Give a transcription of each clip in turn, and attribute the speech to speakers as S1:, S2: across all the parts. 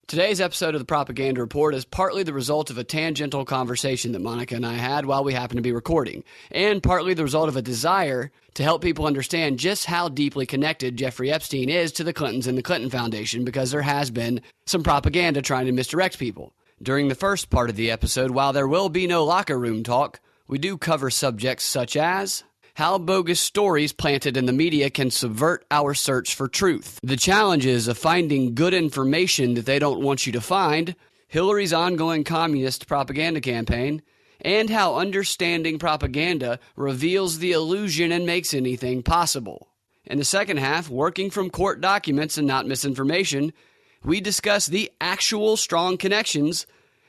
S1: Today's episode of the Propaganda Report is partly the result of a tangential conversation that Monica and I had while we happened to be recording, and partly the result of a desire to help people understand just how deeply connected Jeffrey Epstein is to the Clintons and the Clinton Foundation, because there has been some propaganda trying to misdirect people. During the first part of the episode, while there will be no locker room talk, we do cover subjects such as how bogus stories planted in the media can subvert our search for truth, the challenges of finding good information that they don't want you to find, Hillary's ongoing communist propaganda campaign, and how understanding propaganda reveals the illusion and makes anything possible. In the second half, working from court documents and not misinformation, we discuss the actual strong connections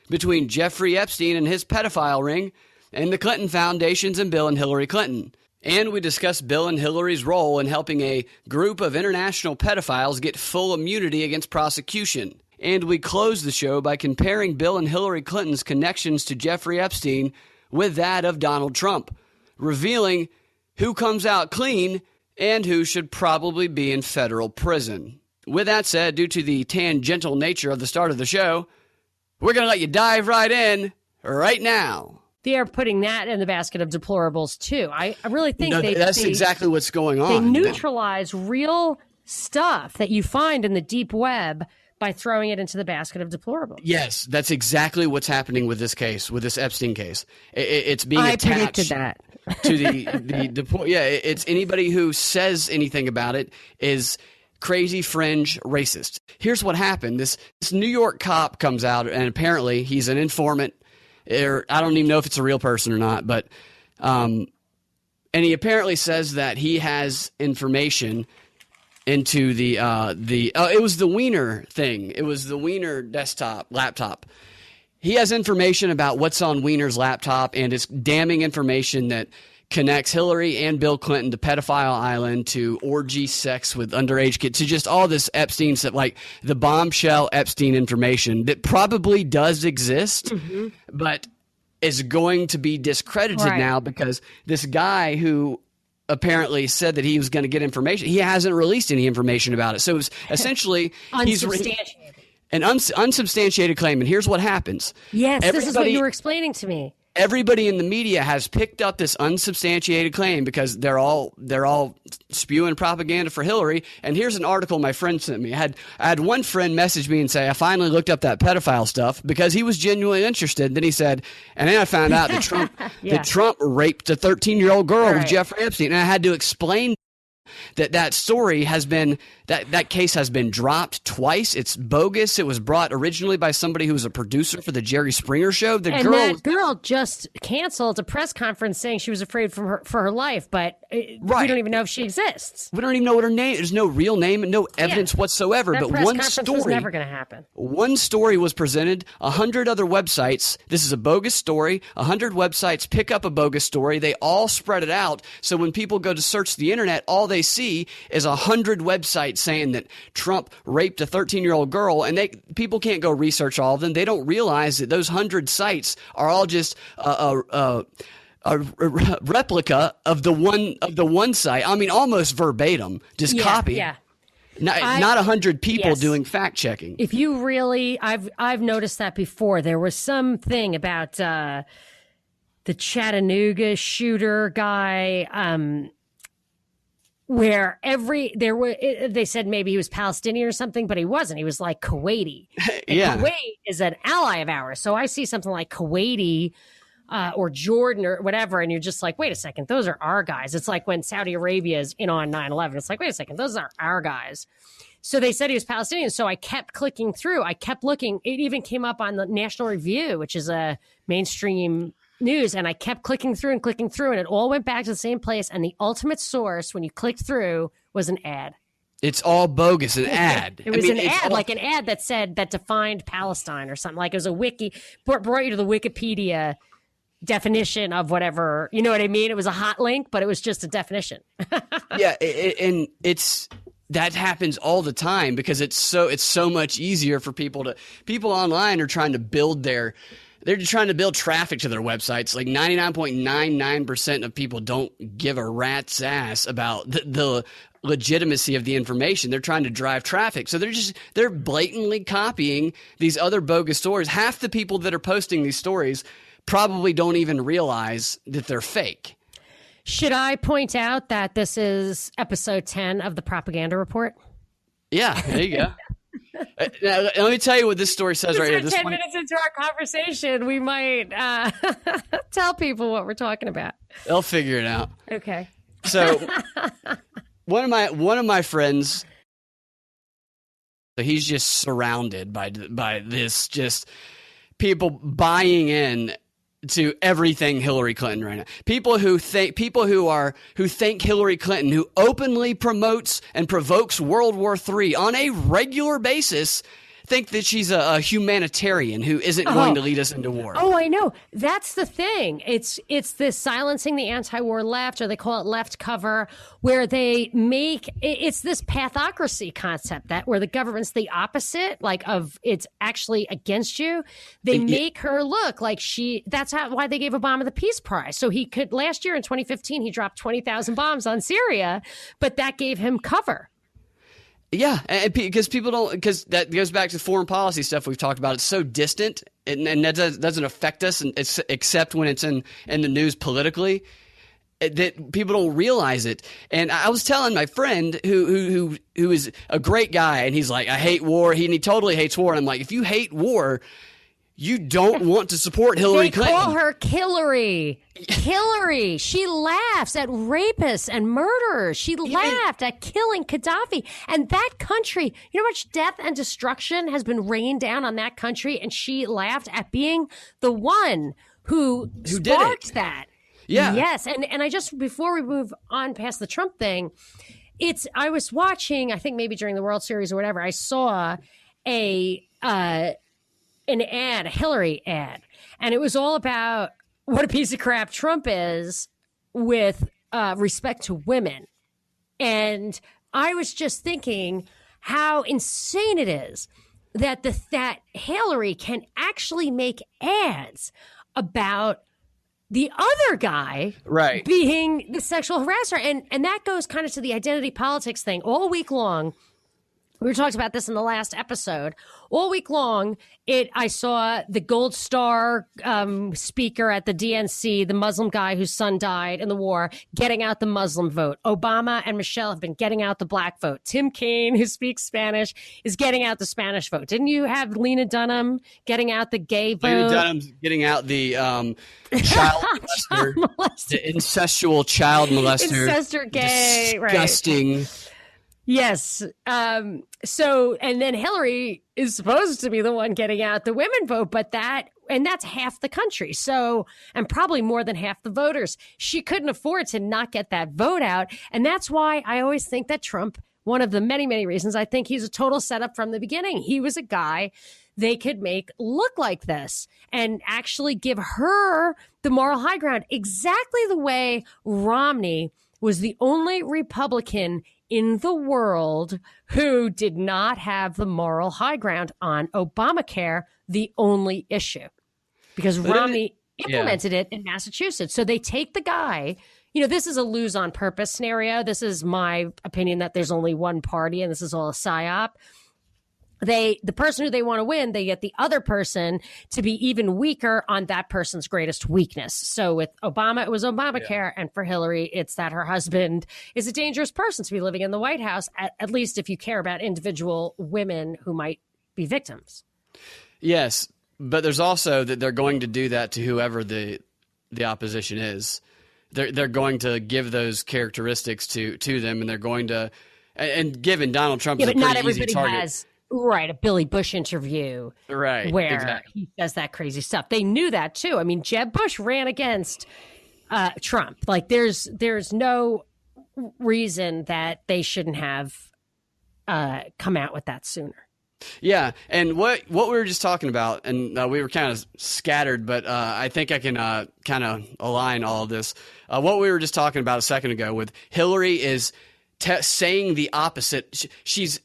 S1: between Jeffrey Epstein and his pedophile ring and the Clinton Foundations and Bill and Hillary Clinton. And we discuss Bill and Hillary's role in helping a group of international pedophiles get full immunity against prosecution. And we close the show by comparing Bill and Hillary Clinton's connections to Jeffrey Epstein with that of Donald Trump, revealing who comes out clean and who should probably be in federal prison. With that said, due to the tangential nature of the start of the show, we're going to let you dive right in right now.
S2: They are putting that in the basket of deplorables, too. I really think
S1: that's exactly what's going on.
S2: They neutralize real stuff that you find in the deep web by throwing it into the basket of deplorables.
S1: Yes, that's exactly what's happening with this case, with this Epstein case. It's being attached
S2: predicted that.
S1: to it's anybody who says anything about it is crazy fringe racist. Here's what happened. This New York cop comes out, and apparently he's an informant. I don't even know if it's a real person or not, but and he apparently says that he has information into the it was the Wiener thing. It was the Wiener laptop. He has information about what's on Wiener's laptop, and it's damning information that connects Hillary and Bill Clinton to Pedophile Island, to orgy sex with underage kids, to just all this Epstein stuff, like the bombshell Epstein information that probably does exist, but is going to be discredited now because this guy who apparently said that he was going to get information, he hasn't released any information about it. So it's essentially
S2: unsubstantiated.
S1: An unsubstantiated claim. And here's what happens.
S2: Yes, this is what you were explaining to me.
S1: Everybody in the media has picked up this unsubstantiated claim because they're all spewing propaganda for Hillary. And here's an article my friend sent me. I had one friend message me and say, I finally looked up that pedophile stuff because he was genuinely interested. Then he said, and then I found out that Trump raped a 13-year-old girl with Jeffrey Epstein. And I had to explain that story has been that case has been dropped twice. It's bogus. It was brought originally by somebody who was a producer for the Jerry Springer show.
S2: That girl just canceled a press conference saying she was afraid for her life, but we don't even know if she exists.
S1: We don't even know what her name. There's no real name and no evidence whatsoever.
S2: That
S1: but
S2: press
S1: one
S2: conference
S1: story
S2: was never going to happen.
S1: One story was presented. 100 other websites. This is a bogus story. 100 websites pick up a bogus story. They all spread it out. So when people go to search the internet, all they see is 100 websites saying that Trump raped a 13-year-old girl, and people can't go research all of them. They don't realize that those 100 sites are all just a replica of the one site. I mean, almost verbatim, just copy. Yeah. Not 100 people doing fact checking.
S2: If you really, I've noticed that before. There was something about the Chattanooga shooter guy. Where they said maybe he was Palestinian or something, but he wasn't. He was like Kuwaiti. Kuwait is an ally of ours. So I see something like Kuwaiti or Jordan or whatever, and you're just like, wait a second, those are our guys. It's like when Saudi Arabia is in on 9/11. It's like, wait a second, those are our guys. So they said he was Palestinian. So I kept clicking through. I kept looking. It even came up on the National Review, which is a mainstream news, and I kept clicking through, and it all went back to the same place. And the ultimate source, when you clicked through, was an ad.
S1: It's all bogus, an ad.
S2: It was an ad, like an ad that said that defined Palestine or something. Like it was a wiki, brought you to the Wikipedia definition of whatever. You know what I mean? It was a hot link, but it was just a definition.
S1: Yeah, and it's. That happens all the time because it's so much easier for people online are trying to build they're trying to build traffic to their websites. Like 99.99% of people don't give a rat's ass about the legitimacy of the information. They're trying to drive traffic. So they're blatantly copying these other bogus stories. Half the people that are posting these stories probably don't even realize that they're fake.
S2: Should I point out that this is episode 10 of the Propaganda Report?
S1: Yeah, there you go. Now, let me tell you what this story says right here.
S2: 10 minutes into our conversation, we might tell people what we're talking about.
S1: They'll figure it out.
S2: Okay.
S1: So one of my friends, so he's just surrounded by this, just people buying in to everything Hillary Clinton right now. People who think Hillary Clinton, who openly promotes and provokes World War III on a regular basis, think that she's a humanitarian who isn't going to lead us into war.
S2: Oh, I know. That's the thing. It's this silencing the anti-war left, or they call it left cover, where they make it's this pathocracy concept that where the government's the opposite, like of it's actually against you. They make her look like that's why they gave Obama the Peace Prize. So he could, last year in 2015, he dropped 20,000 bombs on Syria, but that gave him cover.
S1: Yeah, because that goes back to foreign policy stuff we've talked about. It's so distant, and that doesn't affect us, except when it's in the news politically, that people don't realize it. And I was telling my friend who is a great guy, and he's like, I hate war. He totally hates war. And I'm like, if you hate war, you don't want to support Hillary Clinton.
S2: They call her Hillary. Hillary. She laughs at rapists and murderers. She laughed at killing Gaddafi. And that country, you know how much death and destruction has been rained down on that country? And she laughed at being the one who sparked that.
S1: Yeah.
S2: Yes. And I just, before we move on past the Trump thing, I was watching, I think maybe during the World Series or whatever, I saw an ad, a Hillary ad, and it was all about what a piece of crap Trump is with respect to women. And I was just thinking how insane it is that that Hillary can actually make ads about the other guy being the sexual harasser. And that goes kind of to the identity politics thing all week long. We talked about this in the last episode. All week long, I saw the Gold Star speaker at the DNC, the Muslim guy whose son died in the war, getting out the Muslim vote. Obama and Michelle have been getting out the black vote. Tim Kaine, who speaks Spanish, is getting out the Spanish vote. Didn't you have Lena Dunham getting out the gay vote?
S1: Lena Dunham's getting out the child molester, the incestual child molester.
S2: Incestor gay.
S1: Disgusting.
S2: Right. Yes. So, and then Hillary is supposed to be the one getting out the women vote, but that's half the country. So, and probably more than half the voters. She couldn't afford to not get that vote out. And that's why I always think that Trump, one of the many, many reasons, I think he's a total setup from the beginning. He was a guy they could make look like this and actually give her the moral high ground, exactly the way Romney was the only Republican in the world who did not have the moral high ground on Obamacare, the only issue, because Romney implemented it in Massachusetts. So they take the guy, this is a lose on purpose scenario. This is my opinion that there's only one party and this is all a psyop. The person who they want to win, they get the other person to be even weaker on that person's greatest weakness. So with Obama, it was Obamacare. And for Hillary, it's that her husband is a dangerous person to be living in the White House, at least if you care about individual women who might be victims. Yes.
S1: But there's also that they're going to do that to whoever the opposition is. They're going to give those characteristics to them, and they're going to, and given Donald Trump is a pretty easy target.
S2: Right, a Billy Bush interview,
S1: right,
S2: where
S1: exactly.
S2: He says that crazy stuff. They knew that too. I mean, Jeb Bush ran against Trump. Like, there's no reason that they shouldn't have come out with that sooner.
S1: Yeah, and what we were just talking about, and we were kind of scattered, but I think I can kind of align all of this. What we were just talking about a second ago with Hillary is saying the opposite. She's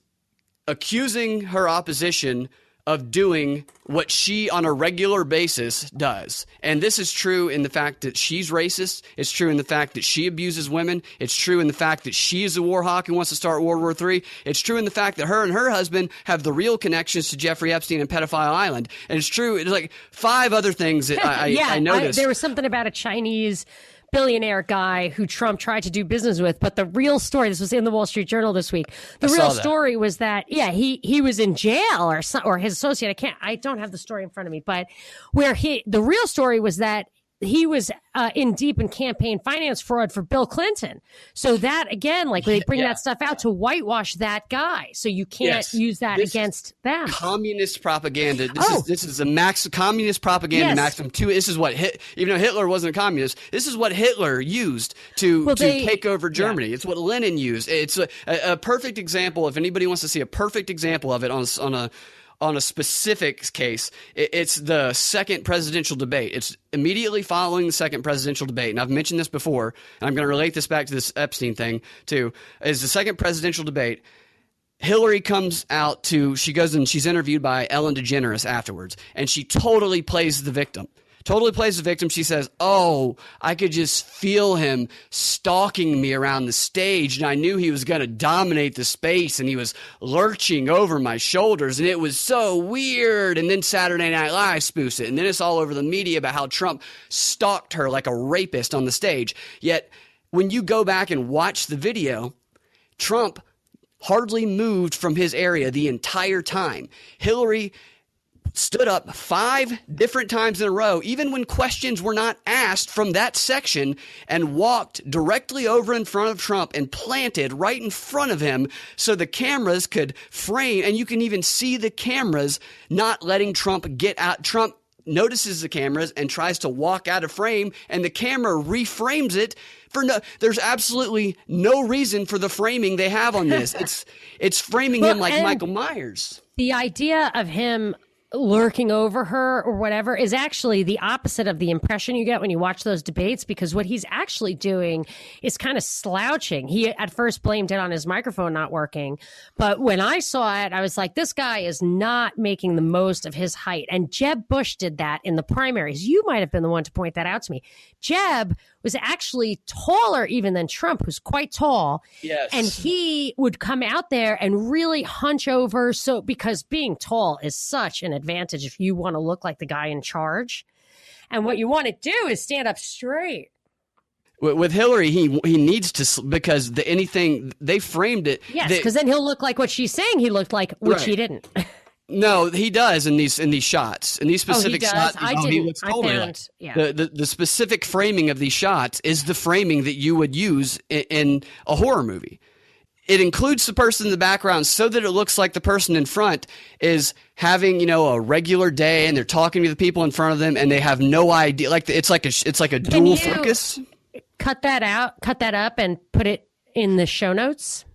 S1: accusing her opposition of doing what she on a regular basis does. And this is true in the fact that she's racist. It's true in the fact that she abuses women. It's true in the fact that she is a war hawk who wants to start World War III. It's true in the fact that her and her husband have the real connections to Jeffrey Epstein and Pedophile Island. And it's true. It's like 5 other things that I noticed.
S2: There was something about a Chinese billionaire guy who Trump tried to do business with. But the real story, this was in the Wall Street Journal this week. The real story was that, he was in jail or his associate. I don't have the story in front of me, but the real story was that he was in deep in campaign finance fraud for Bill Clinton. So that, again, like they bring that stuff out to whitewash that guy. So you can't use that against them.
S1: Communist propaganda. This is a communist propaganda maximum. This is what even though Hitler wasn't a communist, this is what Hitler used to take over Germany. It's what Lenin used. It's a perfect example. If anybody wants to see a perfect example of it on a specific case, it's the second presidential debate. It's immediately following the second presidential debate. And I've mentioned this before, and I'm going to relate this back to this Epstein thing too, is the second presidential debate. Hillary comes out she goes and she's interviewed by Ellen DeGeneres afterwards, and she totally plays the victim. She says, I could just feel him stalking me around the stage, and I knew he was going to dominate the space, and he was lurching over my shoulders, and it was so weird. And then Saturday Night Live spoofs it, and then it's all over the media about how Trump stalked her like a rapist on the stage. Yet when you go back and watch the video, Trump hardly moved from his area the entire time. Hillary stood up 5 different times in a row, even when questions were not asked from that section, and walked directly over in front of Trump and planted right in front of him so the cameras could frame. And you can even see the cameras not letting Trump get out. Trump notices the cameras and tries to walk out of frame, and the camera reframes it. There's absolutely no reason for the framing they have on this. It's framing him like Michael Myers.
S2: The idea of him lurking over her or whatever is actually the opposite of the impression you get when you watch those debates, because what he's actually doing is kind of slouching. He at first blamed it on his microphone not working, but when I saw it, I was like, this guy is not making the most of his height. And Jeb Bush did that in the primaries. You might have been the one to point that out to me. Jeb was actually taller even than Trump, who's quite tall.
S1: Yes.
S2: And he would come out there and really hunch over. So, because being tall is such an advantage if you want to look like the guy in charge. And what you want to do is stand up straight.
S1: With Hillary, he needs to, because they framed it.
S2: Yes, because then he'll look like what she's saying he looked like, which he didn't.
S1: No, he does in these shots. In these specific shots, he looks totally the specific framing of these shots is the framing that you would use in a horror movie. It includes the person in the background so that it looks like the person in front is having, a regular day, and they're talking to the people in front of them, and they have no idea. Like it's like a dual focus.
S2: Cut that up, and put it in the show notes.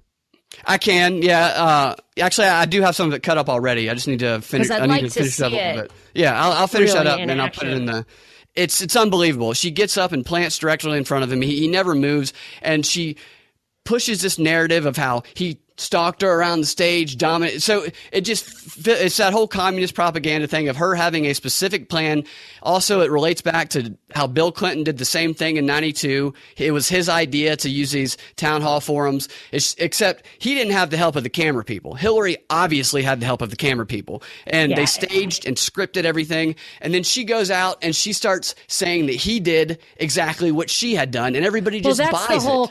S1: I can, yeah. Actually, I do have some of it cut up already. I just need to finish. I need to finish it up a little bit. Yeah, I'll finish that up, and then I'll put it in the. It's unbelievable. She gets up and plants directly in front of him. He never moves, and she pushes this narrative of how he stalked her around the stage, dominant. So it's that whole communist propaganda thing of her having a specific plan. Also, it relates back to how Bill Clinton did the same thing in '92. It was his idea to use these town hall forums, except he didn't have the help of the camera people. Hillary obviously had the help of the camera people, and they staged and scripted everything. And then she goes out and she starts saying that he did exactly what she had done, and everybody just buys it.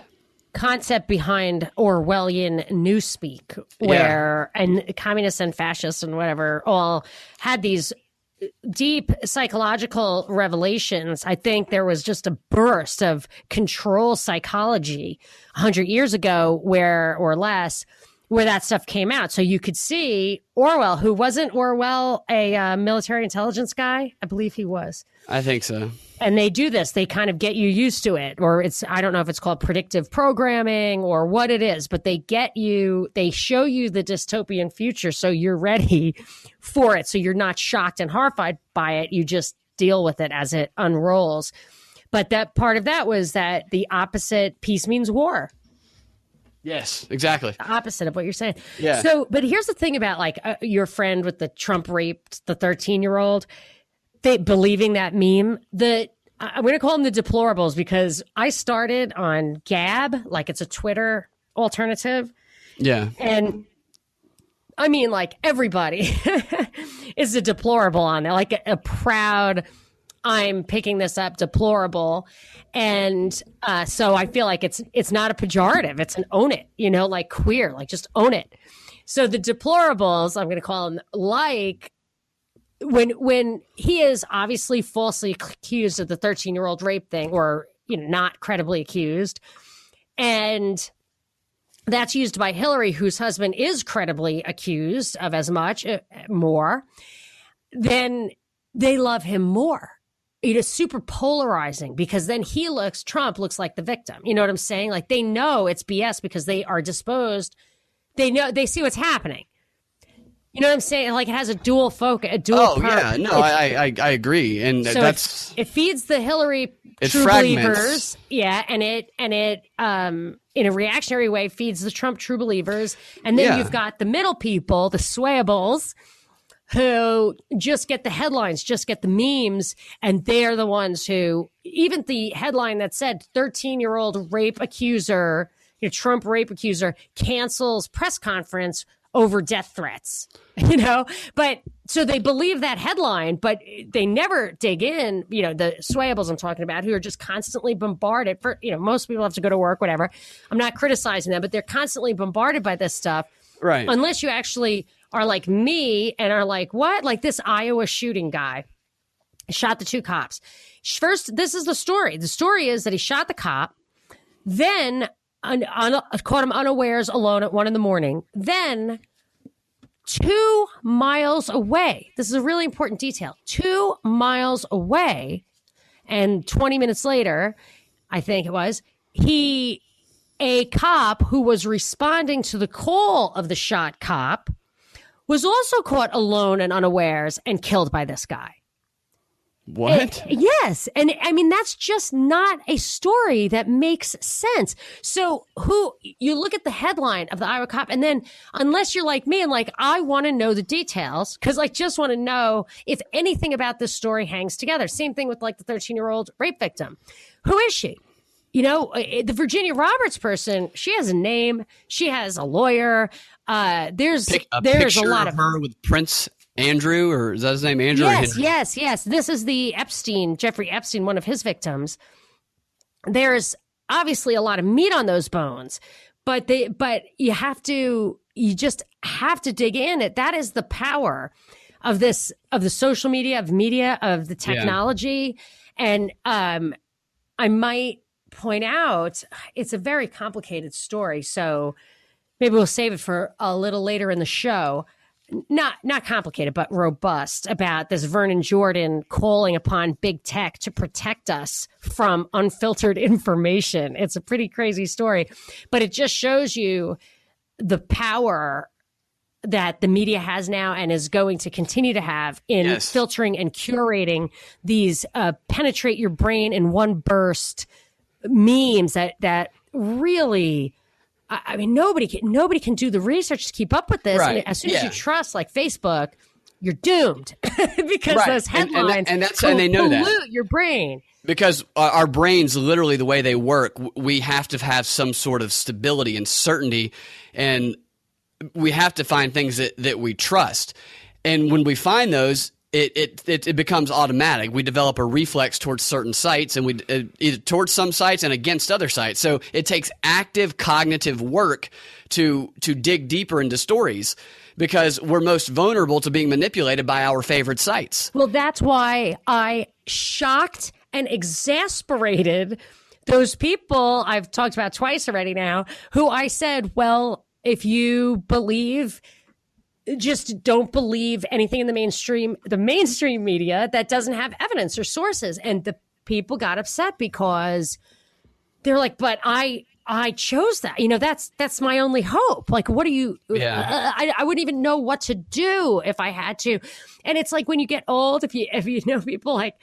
S2: Concept behind Orwellian newspeak, where and communists and fascists and whatever all had these deep psychological revelations. I think there was just a burst of control psychology 100 years ago where that stuff came out. So you could see Orwell, who wasn't Orwell a military intelligence guy? I believe he was.
S1: I think so.
S2: And they do this. They kind of get you used to it, or I don't know if it's called predictive programming or what it is, but they show you the dystopian future so you're ready for it. So you're not shocked and horrified by it. You just deal with it as it unrolls. But that part of that was that the opposite, peace means war.
S1: Yes, exactly.
S2: The opposite of what you're saying.
S1: Yeah.
S2: So, but here's the thing about like your friend with the Trump raped the 13-year-old, they believing that meme. I'm going to call them the deplorables because I started on Gab, like it's a Twitter alternative.
S1: Yeah.
S2: And I mean, like everybody is a deplorable on there, like a proud, I'm picking this up deplorable. And so I feel like it's not a pejorative. It's an own it, like queer, like just own it. So the deplorables, I'm going to call them, like when he is obviously falsely accused of the 13-year-old rape thing, or, not credibly accused. And that's used by Hillary, whose husband is credibly accused of as much, more. Then they love him more. It is super polarizing because then Trump looks like the victim. You know what I'm saying? Like they know it's BS because they are disposed. They see what's happening. You know what I'm saying? Like it has a dual focus, a dual.
S1: Oh yeah, no, I agree, and
S2: so
S1: that's
S2: it feeds the Hillary true
S1: fragments.
S2: Believers, yeah, and it in a reactionary way feeds the Trump true believers, and then you've got the middle people, the swayables, who just get the headlines, just get the memes, and they're the ones who even the headline that said 13-year-old rape accuser, Trump rape accuser cancels press conference over death threats, but so they believe that headline, but they never dig in, the swayables I'm talking about who are just constantly bombarded for, most people have to go to work, whatever. I'm not criticizing them, but they're constantly bombarded by this stuff.
S1: Right.
S2: Unless you actually are like me and are like, what? Like this Iowa shooting guy shot the two cops. First, this is the story. The story is that he shot the cop, then caught him unawares alone at 1 a.m. Then 2 miles away, this is a really important detail, 2 miles away, and 20 minutes later, I think it was, a cop who was responding to the call of the shot cop was also caught alone and unawares and killed by this guy.
S1: What?
S2: Yes. And I mean, that's just not a story that makes sense. So you look at the headline of the Iowa cop, and then unless you're like me and like, I want to know the details because I just want to know if anything about this story hangs together. Same thing with like the 13-year-old rape victim. Who is she? The Virginia Roberts person, she has a name. She has a lawyer. There's a lot of
S1: her with Prince Andrew, or is that his name? Andrew?
S2: Yes. This is the Jeffrey Epstein, one of his victims. There's obviously a lot of meat on those bones, but you just have to dig in. That is the power of the social media, of the technology. Yeah. And I might point out it's a very complicated story, so maybe we'll save it for a little later in the show. Not complicated, but robust, about this Vernon Jordan calling upon big tech to protect us from unfiltered information. It's a pretty crazy story, but it just shows you the power that the media has now and is going to continue to have in filtering and curating these penetrate your brain in one burst memes that really, I mean, nobody can do the research to keep up with this.
S1: Right.
S2: And as soon as you trust like Facebook, you're doomed because those headlines
S1: and they know that
S2: pollute your brain.
S1: Because our brains, literally the way they work, we have to have some sort of stability and certainty, and we have to find things that we trust. And when we find those, it becomes automatic. We develop a reflex towards certain sites, and either towards some sites and against other sites. So it takes active cognitive work to dig deeper into stories, because we're most vulnerable to being manipulated by our favorite sites.
S2: Well, that's why I shocked and exasperated those people I've talked about twice already now, who I said, well, if you believe, just don't believe anything in the mainstream media that doesn't have evidence or sources. And the people got upset because they're like, but I chose that. That's my only hope. Like, what do you, I wouldn't even know what to do if I had to. And it's like when you get old, if you know people like,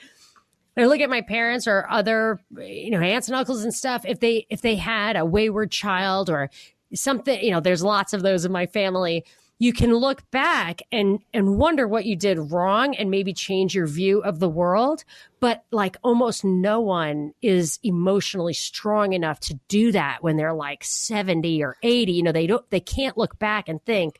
S2: I look at my parents or other, aunts and uncles and stuff, if they had a wayward child or something, there's lots of those in my family. You can look back and wonder what you did wrong and maybe change your view of the world. But like almost no one is emotionally strong enough to do that when they're like 70 or 80. They can't look back and think,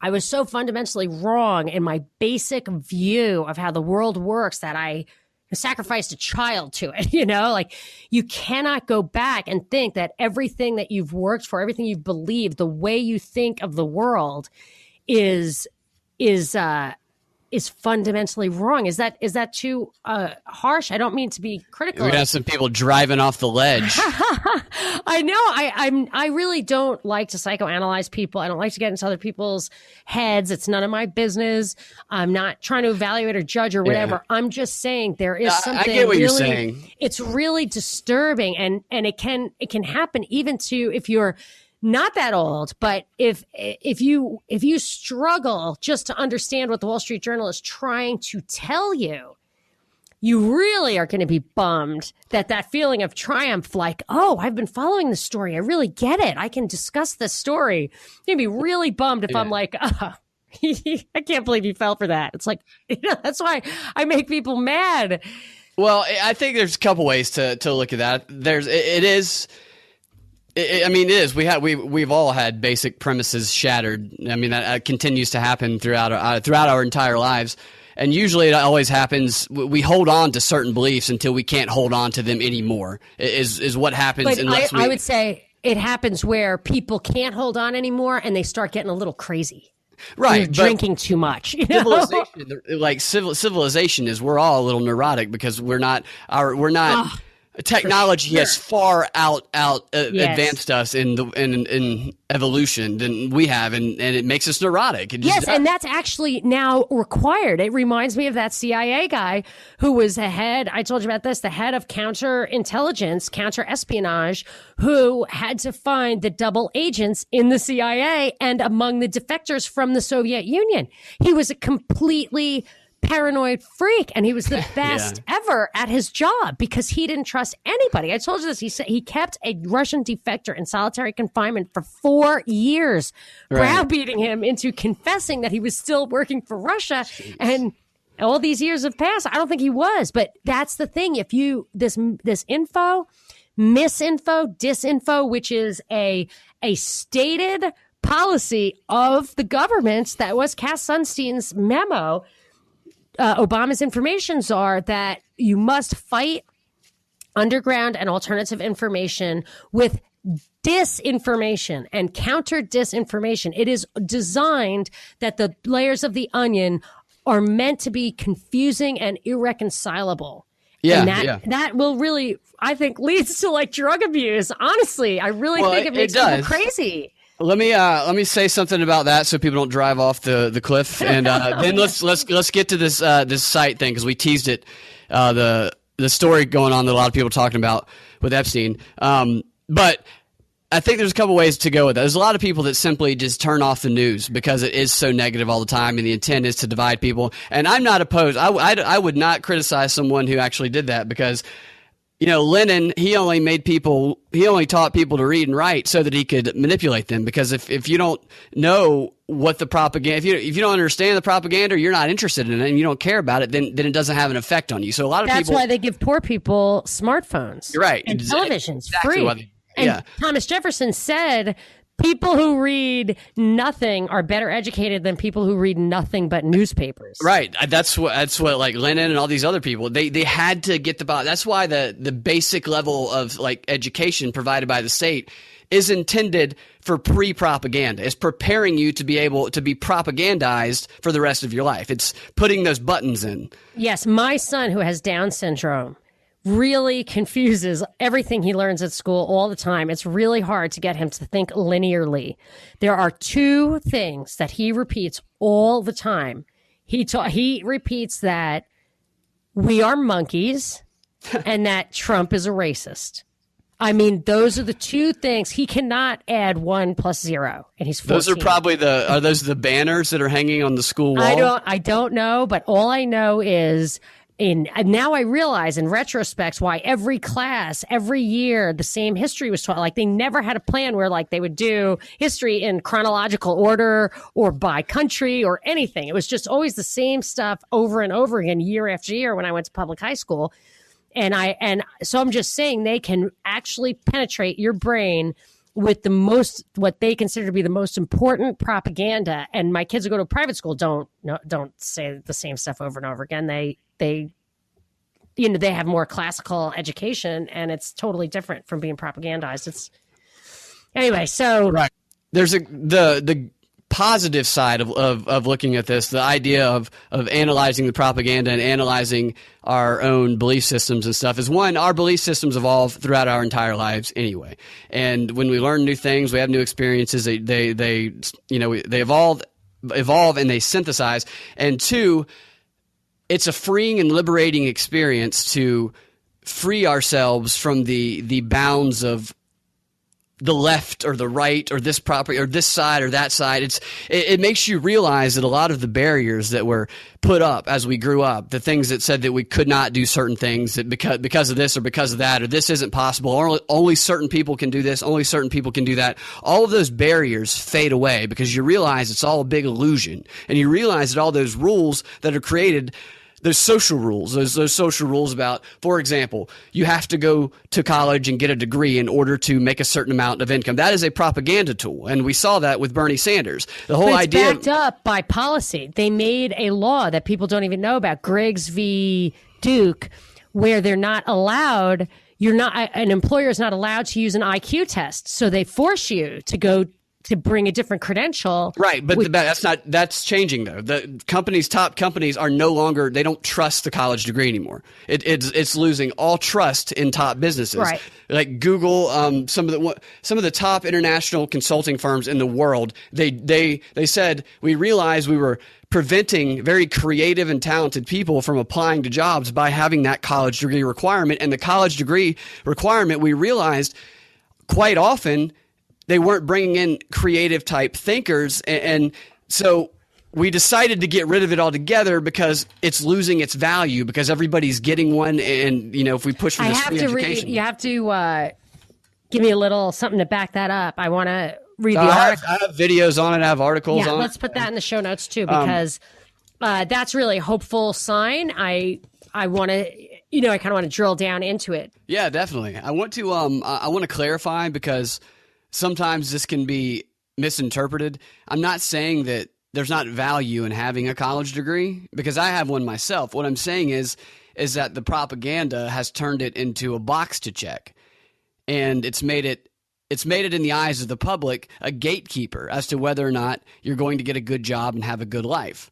S2: I was so fundamentally wrong in my basic view of how the world works that I sacrificed a child to it. Like you cannot go back and think that everything that you've worked for, everything you've believed, the way you think of the world is fundamentally wrong. Is that too harsh? I don't mean to be critical.
S1: We got some people driving off the ledge.
S2: I know. I really don't like to psychoanalyze people. I don't like to get into other people's heads. It's none of my business. I'm not trying to evaluate or judge or whatever. Yeah. I'm just saying there is something.
S1: I get what you're saying.
S2: It's really disturbing, and it can happen even to if you're not that old, but if you struggle just to understand what the Wall Street Journal is trying to tell you, you really are going to be bummed that feeling of triumph, like, oh, I've been following this story. I really get it. I can discuss this story. You're going to be really bummed if I'm like, I can't believe you fell for that. It's like, that's why I make people mad.
S1: Well, I think there's a couple ways to look at that. It is. We've all had basic premises shattered. I mean, that continues to happen throughout our entire lives. And usually it always happens. We hold on to certain beliefs until we can't hold on to them anymore, is what happens.
S2: But I would say it happens where people can't hold on anymore and they start getting a little crazy.
S1: Right.
S2: Drinking too much.
S1: Civilization is, we're all a little neurotic because we're not. Technology has far advanced us in evolution than we have, and it makes us neurotic.
S2: And that's actually now required. It reminds me of that CIA guy who was the head of counterintelligence, counterespionage, who had to find the double agents in the CIA and among the defectors from the Soviet Union. He was a completely paranoid freak, and he was the best ever at his job because he didn't trust anybody. I told you this. He said he kept a Russian defector in solitary confinement for 4 years, browbeating him into confessing that he was still working for Russia. Jeez. And all these years have passed. I don't think he was, but that's the thing. If you this info, misinfo, disinfo, which is a stated policy of the government that was Cass Sunstein's memo. Obama's informations are that you must fight underground and alternative information with disinformation and counter disinformation. It is designed that the layers of the onion are meant to be confusing and irreconcilable. And that will really, I think, leads to like drug abuse. Honestly, I really think it makes people crazy.
S1: Let me say something about that so people don't drive off the cliff, and then let's get to this site thing because we teased it, the story going on that a lot of people are talking about with Epstein. But I think there's a couple ways to go with that. There's a lot of people that simply just turn off the news because it is so negative all the time, and the intent is to divide people. And I'm not opposed. I would not criticize someone who actually did that because, Lenin, he only taught people to read and write so that he could manipulate them. Because if you don't know what the propaganda, if you don't understand the propaganda, you're not interested in it and you don't care about it, then it doesn't have an effect on you. So a lot of people.
S2: That's why they give poor people smartphones.
S1: You're right.
S2: And televisions free. Thomas Jefferson said, people who read nothing are better educated than people who read nothing but newspapers. Right.
S1: That's what like Lenin and all these other people, they had to get that's why the basic level of like education provided by the state is intended for pre-propaganda. It's preparing you to be able to be propagandized for the rest of your life. It's putting those buttons in.
S2: Yes. My son who has Down syndrome really confuses everything he learns at school all the time. It's really hard to get him to think linearly. There are two things that he repeats all the time. He repeats that we are monkeys and that Trump is a racist. I mean, those are the two things. He cannot add 1 + 0, and he's 14.
S1: Those are probably the banners that are hanging on the school wall?
S2: I don't know, but all I know is and now I realize in retrospect why every class, every year, the same history was taught. Like they never had a plan where like they would do history in chronological order or by country or anything. It was just always the same stuff over and over again, year after year when I went to public high school. And so I'm just saying they can actually penetrate your brain with the most, what they consider to be the most important propaganda. And my kids who go to private school don't say the same stuff over and over again. They have more classical education, and it's totally different from being propagandized. Anyway. So
S1: right. There's the positive side of looking at this, the idea of analyzing the propaganda and analyzing our own belief systems and stuff is, one, our belief systems evolve throughout our entire lives anyway. And when we learn new things, we have new experiences, they evolve and they synthesize. And two, it's a freeing and liberating experience to free ourselves from the bounds of the left or the right or this property or this side or that side. It makes you realize that a lot of the barriers that were put up as we grew up, the things that said that we could not do certain things that because of this or because of that, or this isn't possible, or only certain people can do this, only certain people can do that. All of those barriers fade away because you realize it's all a big illusion, and you realize that all those rules that are created, those social rules, those social rules about, for example, you have to go to college and get a degree in order to make a certain amount of income. That is a propaganda tool, and we saw that with Bernie Sanders. The whole idea
S2: backed up by policy. They made a law that people don't even know about, Griggs v. Duke, where they're not allowed. An employer is not allowed to use an IQ test, so they force you to go to bring a different credential.
S1: Right, but that's changing though. The top companies are no longer, they don't trust the college degree anymore. It's losing all trust in top businesses.
S2: Right.
S1: Like Google, some of the top international consulting firms in the world, they said, we realized we were preventing very creative and talented people from applying to jobs by having that college degree requirement. And the college degree requirement, we realized quite often they weren't bringing in creative type thinkers. And so we decided to get rid of it altogether because it's losing its value because everybody's getting one. And, if we push for this free education.
S2: You have to give me a little something to back that up. I want to read the article.
S1: I have videos on it. I have articles on it.
S2: Let's put that in the show notes too, because that's really a hopeful sign. I want to, I kind of want to drill down into it.
S1: Yeah, definitely. I want to clarify because sometimes this can be misinterpreted. I'm not saying that there's not value in having a college degree because I have one myself. What I'm saying is that the propaganda has turned it into a box to check, and it's made it in the eyes of the public a gatekeeper as to whether or not you're going to get a good job and have a good life.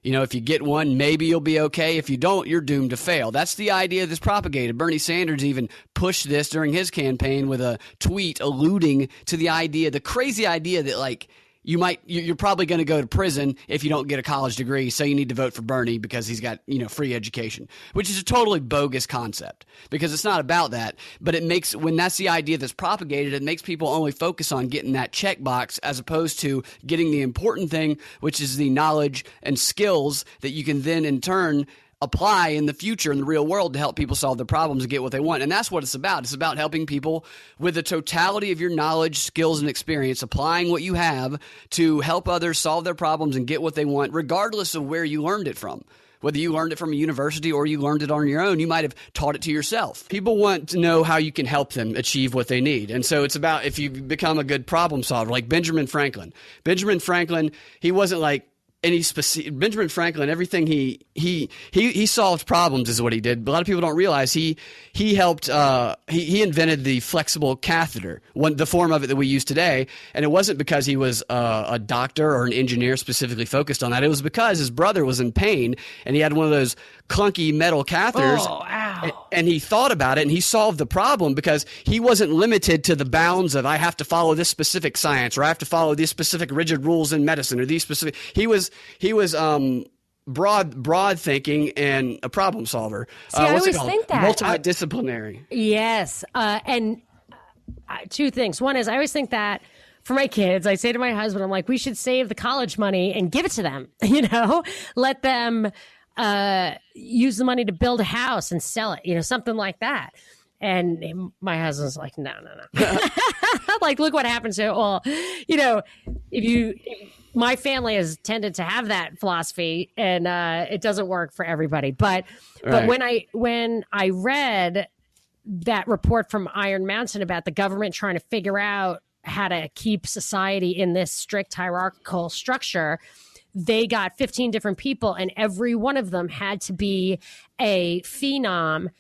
S1: If you get one, maybe you'll be okay. If you don't, you're doomed to fail. That's the idea that's propagated. Bernie Sanders even pushed this during his campaign with a tweet alluding to the crazy idea that you're probably going to go to prison if you don't get a college degree, so you need to vote for Bernie because he's got, free education, which is a totally bogus concept because it's not about that. But when that's the idea that's propagated, it makes people only focus on getting that checkbox as opposed to getting the important thing, which is the knowledge and skills that you can then in turn apply in the future in the real world to help people solve their problems and get what they want. And that's what it's about. It's about helping people with the totality of your knowledge, skills, and experience, applying what you have to help others solve their problems and get what they want, regardless of where you learned it from. Whether you learned it from a university or you learned it on your own, you might have taught it to yourself. People want to know how you can help them achieve what they need. And so it's about if you become a good problem solver, like Benjamin Franklin. Benjamin Franklin, he wasn't like Benjamin Franklin, everything he solved problems is what he did. But a lot of people don't realize he helped he invented the flexible catheter, the form of it that we use today. And it wasn't because he was a doctor or an engineer specifically focused on that. It was because his brother was in pain and he had one of those clunky metal catheters.
S2: Oh, ow.
S1: And he thought about it and he solved the problem because he wasn't limited to the bounds of I have to follow this specific science or I have to follow these specific rigid rules in medicine or these specific. He was broad thinking and a problem solver.
S2: See, I always think that
S1: multidisciplinary.
S2: Yes, and two things. One is I always think that for my kids, I say to my husband, I'm like, we should save the college money and give it to them. Let them use the money to build a house and sell it, something like that. And my husband's like, no. Like, look what happens to, my family has tended to have that philosophy, and it doesn't work for everybody. But when I read that report from Iron Mountain about the government trying to figure out how to keep society in this strict hierarchical structure, they got 15 different people, and every one of them had to be a phenom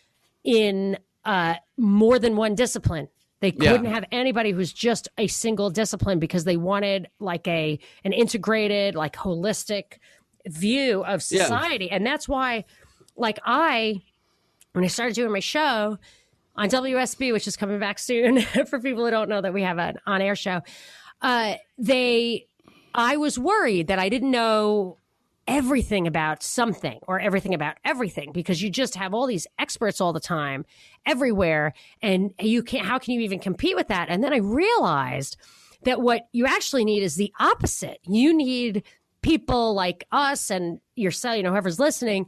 S2: in more than one discipline. They couldn't have anybody who's just a single discipline, because they wanted like an integrated, like holistic view of society. And that's why, like, when I started doing my show on WSB, which is coming back soon for people who don't know that we have an on-air show, I was worried that I didn't know everything about something or everything about everything, because you just have all these experts all the time everywhere, and how can you even compete with that? And then I realized that what you actually need is the opposite. You need people like us and yourself, whoever's listening,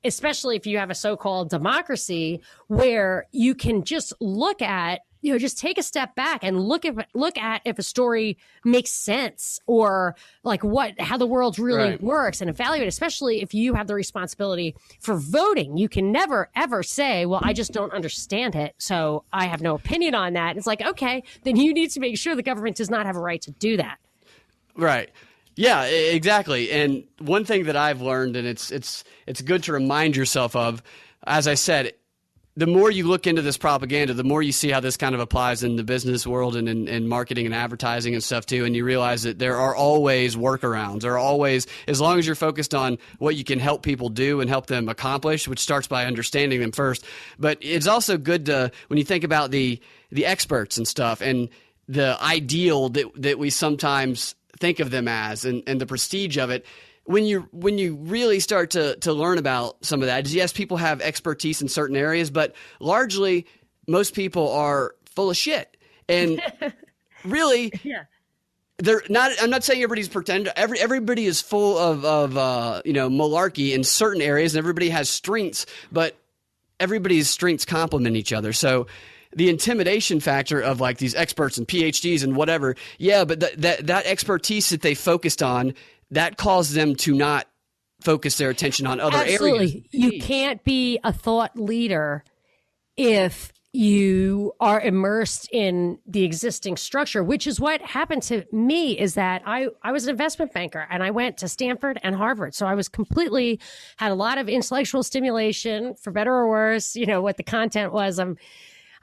S2: especially if you have a so-called democracy, where you can just look at, just take a step back and look at if a story makes sense, or like how the world really works, and evaluate, especially if you have the responsibility for voting. You can never, ever say, well, I just don't understand it, so I have no opinion on that. It's like, okay, then you need to make sure the government does not have a right to do that.
S1: Right. Yeah, exactly. And one thing that I've learned, and it's good to remind yourself of, as I said, the more you look into this propaganda, the more you see how this kind of applies in the business world and in marketing and advertising and stuff too. And you realize that there are always workarounds. There are always, as long as you're focused on what you can help people do and help them accomplish, which starts by understanding them first. But it's also good to, when you think about the experts and stuff, and the ideal that we sometimes think of them as, and the prestige of it. When you really start to learn about some of that, yes, people have expertise in certain areas, but largely most people are full of shit. And really, they're not. I'm not saying everybody's pretend. Everybody is full of malarkey in certain areas, and everybody has strengths, but everybody's strengths complement each other. So the intimidation factor of like these experts and PhDs and whatever, but that expertise that they focused on, that caused them to not focus their attention on other areas.
S2: You can't be a thought leader if you are immersed in the existing structure, which is what happened to me. Is that I was an investment banker, and I went to Stanford and Harvard. So I was had a lot of intellectual stimulation, for better or worse. What the content was, I'm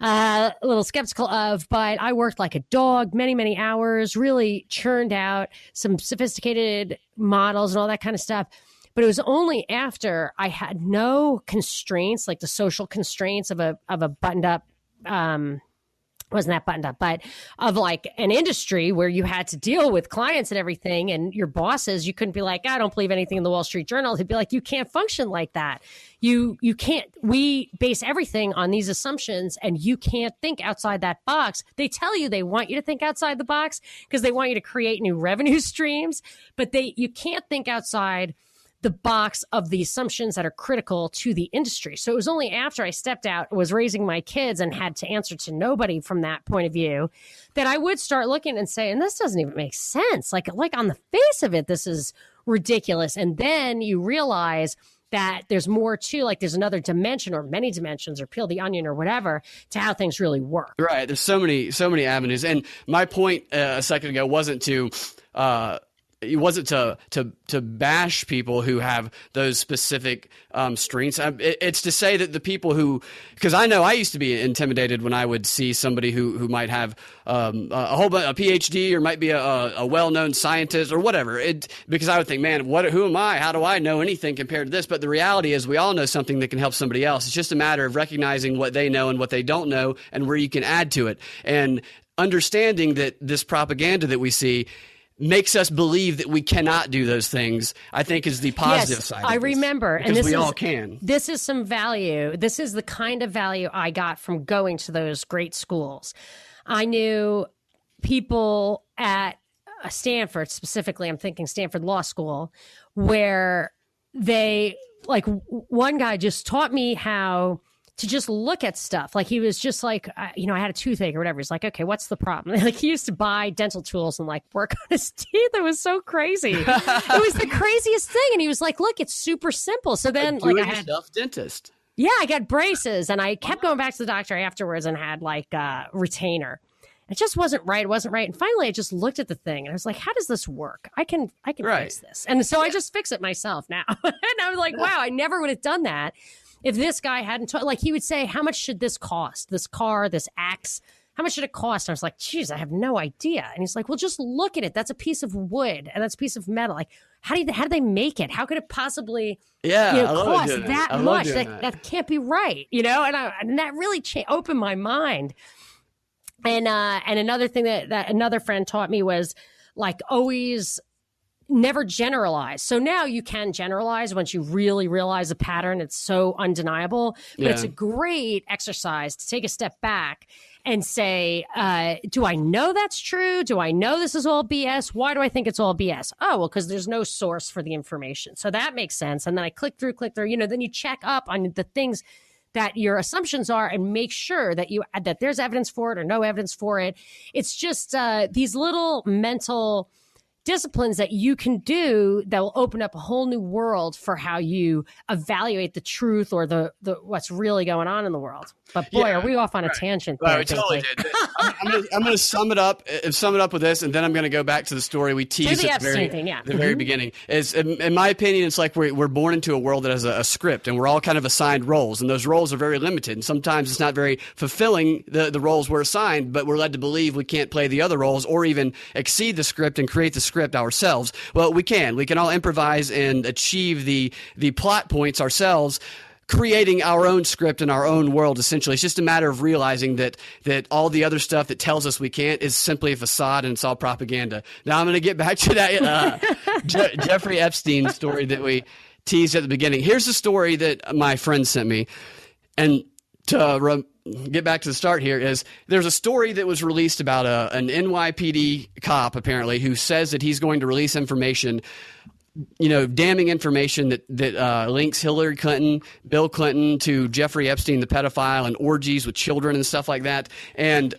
S2: a little skeptical of, but I worked like a dog, many, many hours, really churned out some sophisticated models and all that kind of stuff. But it was only after I had no constraints, like the social constraints of a buttoned up, wasn't that buttoned up, but of like an industry where you had to deal with clients and everything, and your bosses, you couldn't be like, I don't believe anything in the Wall Street Journal. They'd be like, you can't function like that. You can't, we base everything on these assumptions, and you can't think outside that box. They tell you they want you to think outside the box because they want you to create new revenue streams, but you can't think outside the box of the assumptions that are critical to the industry. So it was only after I stepped out, was raising my kids, and had to answer to nobody from that point of view, that I would start looking and saying, this doesn't even make sense. Like on the face of it, this is ridiculous. And then you realize that there's more to, like, there's another dimension, or many dimensions, or peel the onion, or whatever, to how things really work.
S1: Right. There's so many avenues. And my point a second ago wasn't to bash people who have those specific strengths. It's to say that the people who, because I know I used to be intimidated when I would see somebody who might have a PhD, or might be a well-known scientist or whatever. Because I would think, man, who am I? How do I know anything compared to this? But the reality is, we all know something that can help somebody else. It's just a matter of recognizing what they know and what they don't know, and where you can add to it, and understanding that this propaganda that we see makes us believe that we cannot do those things, I think, is the positive side of this.
S2: I remember.
S1: Because we all can.
S2: This is some value. This is the kind of value I got from going to those great schools. I knew people at Stanford, specifically, I'm thinking Stanford Law School, where they like one guy just taught me how to just look at stuff. Like he was just like, I had a toothache or whatever. He's like, okay, what's the problem? Like he used to buy dental tools and like work on his teeth. It was so crazy. It was the craziest thing. And he was like, look, it's super simple. So then like I had
S1: dentist.
S2: Yeah, I got braces and I kept going back to the doctor afterwards and had like a retainer. It just wasn't right. It wasn't right. And finally I just looked at the thing and I was like, how does this work? I can fix this. And so I just fix it myself now. And I was like, wow, I never would have done that if this guy hadn't like he would say, how much should this cost? This car, this axe, how much should it cost? And I was like, geez, I have no idea. And he's like, well, just look at it. That's a piece of wood and that's a piece of metal. Like, how do they make it? How could it possibly cost that much? That can't be right, And that really opened my mind. And another thing that another friend taught me was like always never generalize. So now you can generalize once you really realize a pattern. It's so undeniable, but it's a great exercise to take a step back and say, do I know that's true? Do I know this is all BS? Why do I think it's all BS? Oh, well, because there's no source for the information. So that makes sense. And then I click through, then you check up on the things that your assumptions are and make sure that that there's evidence for it or no evidence for it. It's just these little mental disciplines that you can do that will open up a whole new world for how you evaluate the truth or the what's really going on in the world. But boy, are we off on a tangent there.
S1: We totally did. I'm going to sum it up with this, and then I'm going to go back to the story we teased at the very beginning. Is in my opinion, it's like we're born into a world that has a script, and we're all kind of assigned roles, and those roles are very limited. And sometimes it's not very fulfilling the roles we're assigned, but we're led to believe we can't play the other roles or even exceed the script and create the script ourselves. Well, we can. We can all improvise and achieve the plot points ourselves, creating our own script in our own world, essentially. It's just a matter of realizing that all the other stuff that tells us we can't is simply a facade and it's all propaganda. Now I'm going to get back to that Jeffrey Epstein story that we teased at the beginning. Here's the story that my friend sent me. And to get back to the start here is there's a story that was released about an NYPD cop, apparently, who says that he's going to release information, damning information that links Hillary Clinton, Bill Clinton to Jeffrey Epstein, the pedophile, and orgies with children and stuff like that. And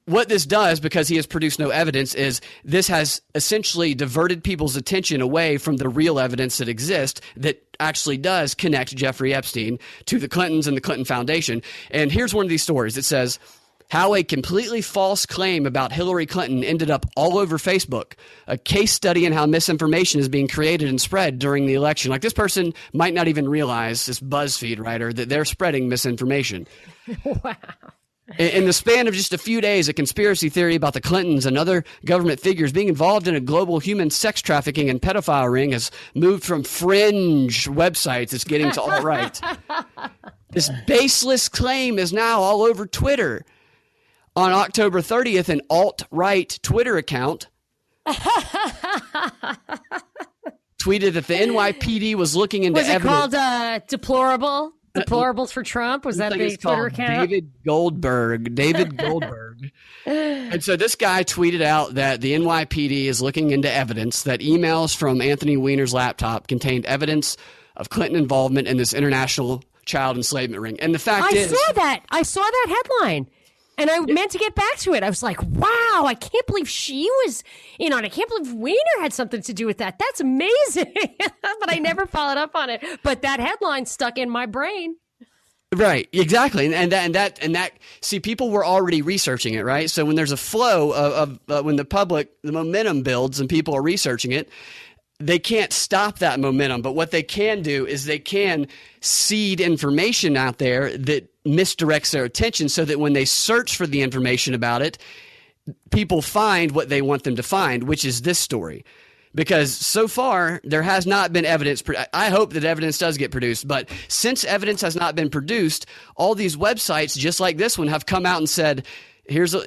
S1: what this does, because he has produced no evidence, is this has essentially diverted people's attention away from the real evidence that exists that actually does connect Jeffrey Epstein to the Clintons and the Clinton Foundation. And here's one of these stories. It says, how a completely false claim about Hillary Clinton ended up all over Facebook, a case study in how misinformation is being created and spread during the election. Like, this person might not even realize, this BuzzFeed writer, that they're spreading misinformation.
S2: Wow.
S1: In the span of just a few days, a conspiracy theory about the Clintons and other government figures being involved in a global human sex trafficking and pedophile ring has moved from fringe websites. It's getting to alt-right. This baseless claim is now all over Twitter. On October 30th, an alt-right Twitter account tweeted that the NYPD was looking into evidence.
S2: Was it called deplorable? Deplorables for Trump? Was that the Twitter account?
S1: David Goldberg. And so this guy tweeted out that the NYPD is looking into evidence that emails from Anthony Weiner's laptop contained evidence of Clinton involvement in this international child enslavement ring. And the fact is,
S2: I saw that headline. And I meant to get back to it. I was like, wow, I can't believe she was in on it. I can't believe Weiner had something to do with that. That's amazing. But I never followed up on it. But that headline stuck in my brain.
S1: Right, exactly. And that see, people were already researching it, right? So when there's a flow of when the momentum builds and people are researching it, they can't stop that momentum. But what they can do is they can seed information out there that misdirects their attention so that when they search for the information about it, people find what they want them to find, which is this story. Because so far, there has not been evidence. I hope that evidence does get produced. But since evidence has not been produced, all these websites, just like this one, have come out and said, the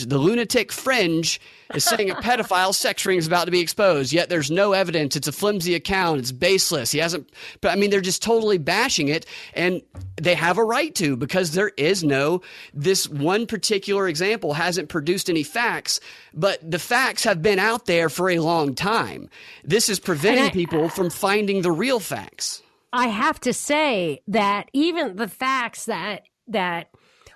S1: lunatic fringe is saying a pedophile sex ring is about to be exposed, yet there's no evidence. It's a flimsy account. It's baseless. He hasn't, but I mean, they're just totally bashing it, and they have a right to, because this one particular example hasn't produced any facts, but the facts have been out there for a long time. This is preventing people from finding the real facts.
S2: I have to say that even the facts that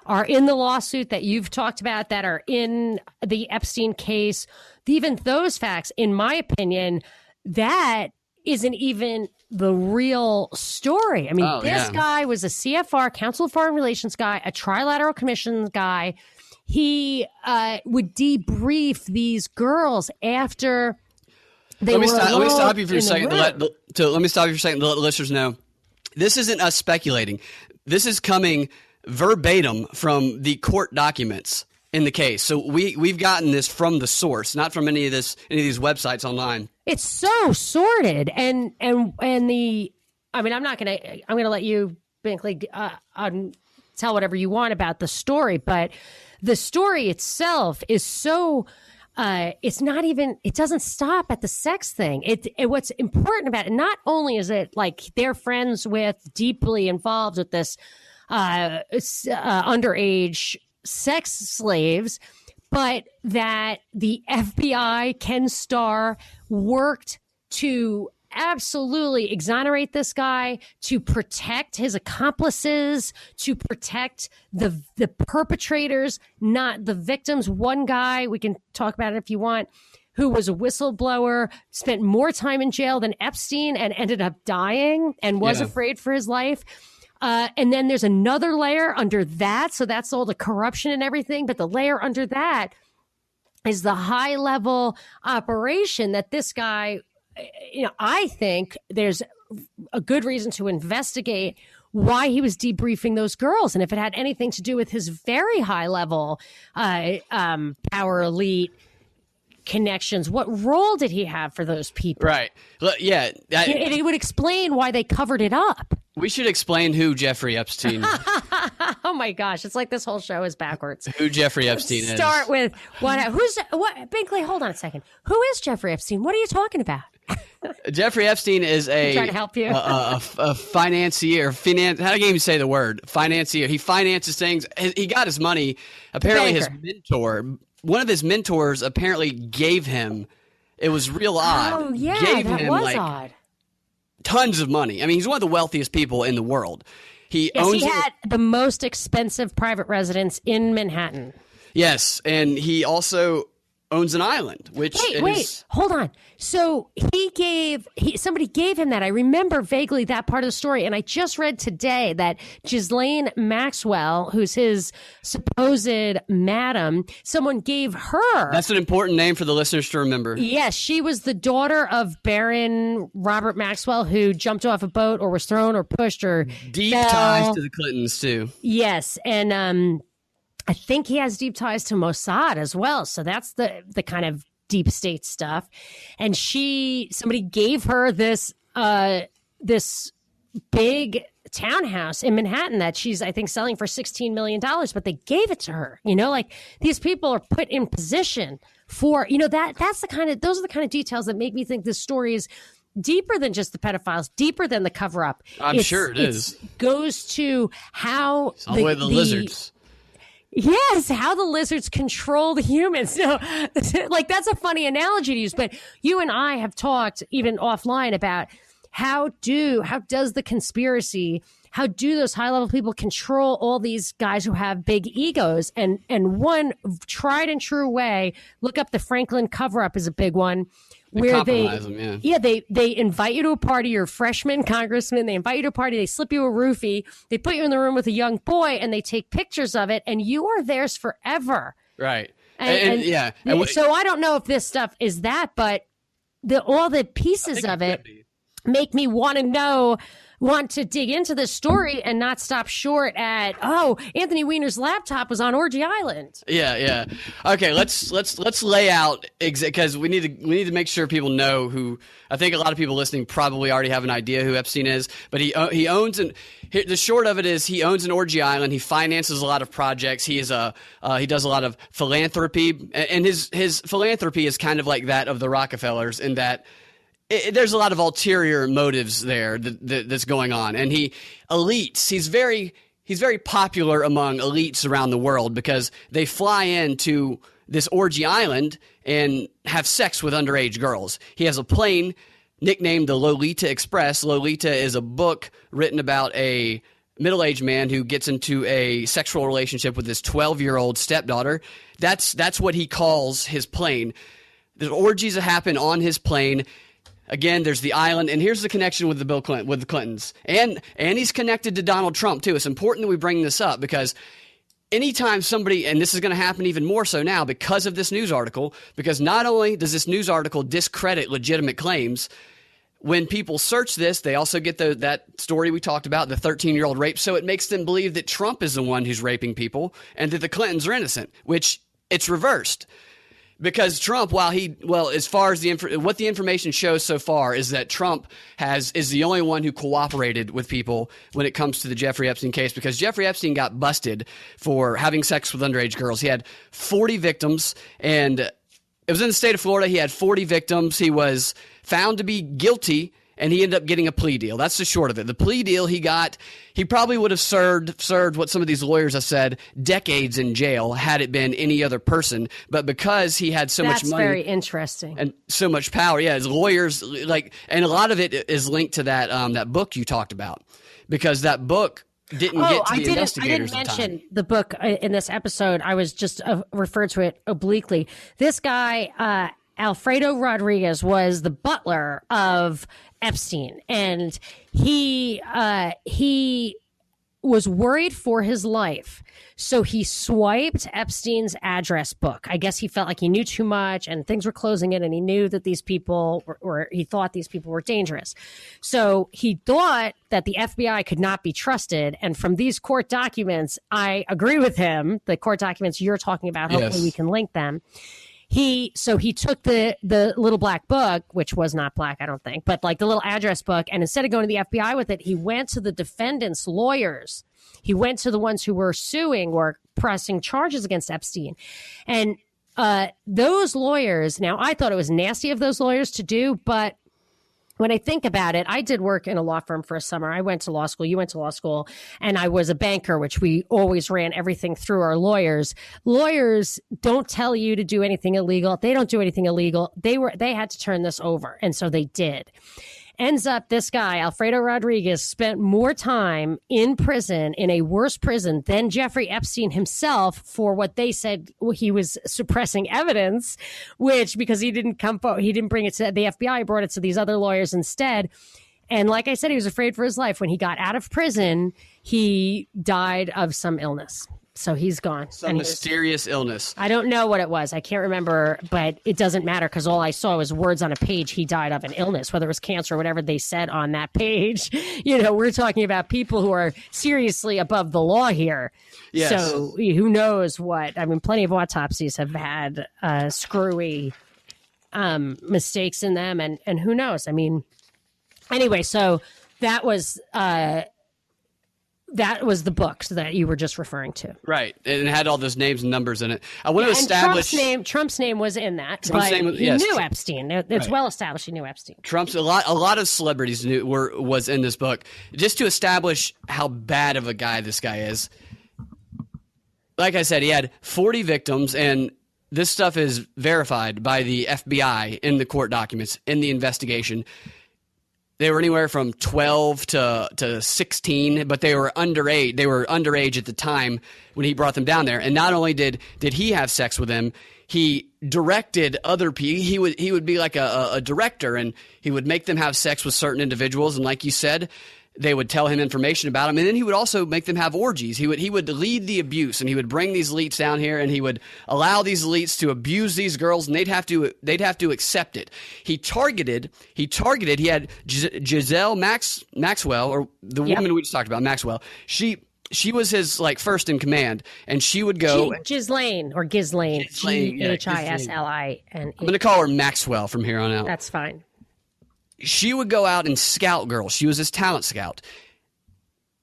S2: are in the lawsuit that you've talked about, that are in the Epstein case, even those facts, in my opinion, that isn't even the real story. I mean, this guy was a CFR, Council of Foreign Relations guy, a Trilateral Commission guy. He would debrief these girls after they were
S1: Let me stop you for a second to let
S2: the
S1: listeners know. This isn't us speculating. This is coming verbatim from the court documents in the case. So we've gotten this from the source, not from any of these websites online.
S2: It's so sordid, and I'm gonna let you, Binkley, tell whatever you want about the story, but the story itself is so it doesn't stop at the sex thing. What's important about it, not only is it like they're friends with, deeply involved with this underage sex slaves, but that the FBI, Ken Starr, worked to absolutely exonerate this guy, to protect his accomplices, to protect the perpetrators, not the victims. One guy, we can talk about it if you want, who was a whistleblower, spent more time in jail than Epstein and ended up dying and was afraid for his life. And then there's another layer under that. So that's all the corruption and everything. But the layer under that is the high level operation that this guy, I think there's a good reason to investigate why he was debriefing those girls. And if it had anything to do with his very high level power elite connections, what role did he have for those people?
S1: Right. Yeah.
S2: It would explain why they covered it up.
S1: We should explain who Jeffrey Epstein is.
S2: Oh my gosh, it's like this whole show is backwards.
S1: Who Jeffrey Epstein is.
S2: Start with what Binkley, hold on a second. Who is Jeffrey Epstein? What are you talking about?
S1: Jeffrey Epstein is
S2: I'm trying to help you.
S1: a financier. How do you even say the word? Financier. He finances things. He got his money. Apparently his mentor, one of his mentors apparently gave him, it was real odd.
S2: Oh yeah,
S1: gave
S2: that
S1: him
S2: was odd.
S1: Tons of money. I mean, he's one of the wealthiest people in the world. He
S2: had the most expensive private residence in Manhattan.
S1: Yes, and he also owns an island, which
S2: wait, hold on. So somebody gave him that. I remember vaguely that part of the story, and I just read today that Ghislaine Maxwell, who's his supposed madam, someone gave her.
S1: That's an important name for the listeners to remember.
S2: Yes, she was the daughter of Baron Robert Maxwell, who jumped off a boat or was thrown or pushed or
S1: deep
S2: fell.
S1: Ties to the Clintons too.
S2: Yes, and I think he has deep ties to Mossad as well. So that's the kind of deep state stuff. And somebody gave her this big townhouse in Manhattan that she's, I think, selling for $16 million, but they gave it to her. Like these people are put in position for, those are the kind of details that make me think this story is deeper than just the pedophiles, deeper than the cover up.
S1: I'm sure it is.
S2: Goes to how
S1: all the way the lizards.
S2: Yes, how the lizards control the humans. No, like that's a funny analogy to use, but you and I have talked even offline about how does the conspiracy, how do those high level people control all these guys who have big egos? And one tried and true way, look up the Franklin cover up is a big one. Where they invite you to a party, you're a freshman congressman, they invite you to a party, they slip you a roofie, they put you in the room with a young boy, and they take pictures of it, and you are theirs forever.
S1: Right.
S2: So I don't know if this stuff is that, but all the pieces of it make me want to know want to dig into this story and not stop short at, oh, Anthony Weiner's laptop was on Orgy Island.
S1: Yeah. Okay, let's lay out because we need to make sure people know who. I think a lot of people listening probably already have an idea who Epstein is, but he owns the short of it is he owns an Orgy Island. He finances a lot of projects. He does a lot of philanthropy, and his philanthropy is kind of like that of the Rockefellers in that. There's a lot of ulterior motives there that's going on, and he's very popular among elites around the world because they fly into this Orgy Island and have sex with underage girls. He has a plane nicknamed the Lolita Express. Lolita is a book written about a middle-aged man who gets into a sexual relationship with his 12-year-old stepdaughter. That's what he calls his plane. There's orgies that happen on his plane. Again, there's the island, and here's the connection with the Clintons, and he's connected to Donald Trump too. It's important that we bring this up because anytime somebody, and this is going to happen even more so now because of this news article, because not only does this news article discredit legitimate claims, when people search this, they also get that story we talked about, the 13-year-old rape. So it makes them believe that Trump is the one who's raping people and that the Clintons are innocent, which it's reversed. Because Trump, as far as what the information shows so far is that Trump is the only one who cooperated with people when it comes to the Jeffrey Epstein case, because Jeffrey Epstein got busted for having sex with underage girls. He had 40 victims, and it was in the state of Florida. He had 40 victims. He was found to be guilty, and he ended up getting a plea deal. That's the short of it. The plea deal he got, he probably would have served what some of these lawyers have said, decades in jail had it been any other person. But because he had so much money.
S2: That's very interesting.
S1: And so much power. Yeah, his lawyers, and a lot of it is linked to that book you talked about. Because that book didn't get to the investigators.
S2: I didn't mention the book in this episode. I was just referred to it obliquely. This guy, Alfredo Rodriguez, was the butler of Epstein, and he was worried for his life, so he swiped Epstein's address book. I guess he felt like he knew too much and things were closing in, and he knew that these people he thought these people were dangerous. So he thought that the FBI could not be trusted, and from these court documents, I agree with him, the court documents you're talking about, hopefully we can link them. He took the little black book, which was not black, I don't think, but like the little address book, and instead of going to the FBI with it, he went to the defendant's lawyers. He went to the ones who were suing or pressing charges against Epstein. And those lawyers, now I thought it was nasty of those lawyers to do, but when I think about it, I did work in a law firm for a summer. I went to law school. You went to law school. And I was a banker, which we always ran everything through our lawyers. Lawyers don't tell you to do anything illegal. They don't do anything illegal. They had to turn this over. And so they did. Ends up, this guy, Alfredo Rodriguez, spent more time in prison, in a worse prison than Jeffrey Epstein himself, for what they said he was suppressing evidence, which, because he didn't bring it to the FBI, brought it to these other lawyers instead. And like I said, he was afraid for his life. When he got out of prison, he died of some illness. So he's gone.
S1: Some mysterious illness.
S2: I don't know what it was. I can't remember, but it doesn't matter because all I saw was words on a page. He died of an illness, whether it was cancer or whatever they said on that page. We're talking about people who are seriously above the law here.
S1: Yes.
S2: So who knows what? I mean, plenty of autopsies have had screwy mistakes in them, and who knows? I mean, anyway, so that was the book that you were just referring to.
S1: Right. And it had all those names and numbers in it. I want to establish...
S2: Trump's name was in that. He knew Epstein. It's right. Well established he knew Epstein.
S1: A lot of celebrities was in this book. Just to establish how bad of a guy this guy is. Like I said, he had 40 victims, and this stuff is verified by the FBI in the court documents, in the investigation. They were anywhere from 12 to 16, but they were underage. They were underage at the time when he brought them down there. And not only did he have sex with them, he directed other people. He would be like a director, and he would make them have sex with certain individuals. And like you said, they would tell him information about him, and then he would also make them have orgies. He would lead the abuse, and he would bring these elites down here, and he would allow these elites to abuse these girls, and they'd have to accept it. He had Giselle Maxwell, or the woman we just talked about, Maxwell. She was his like first in command, and she would go
S2: Ghislaine or Ghislaine, Ghislane. I'm
S1: going to call her Maxwell from here on out.
S2: That's fine.
S1: She would go out and scout girls. She was his talent scout.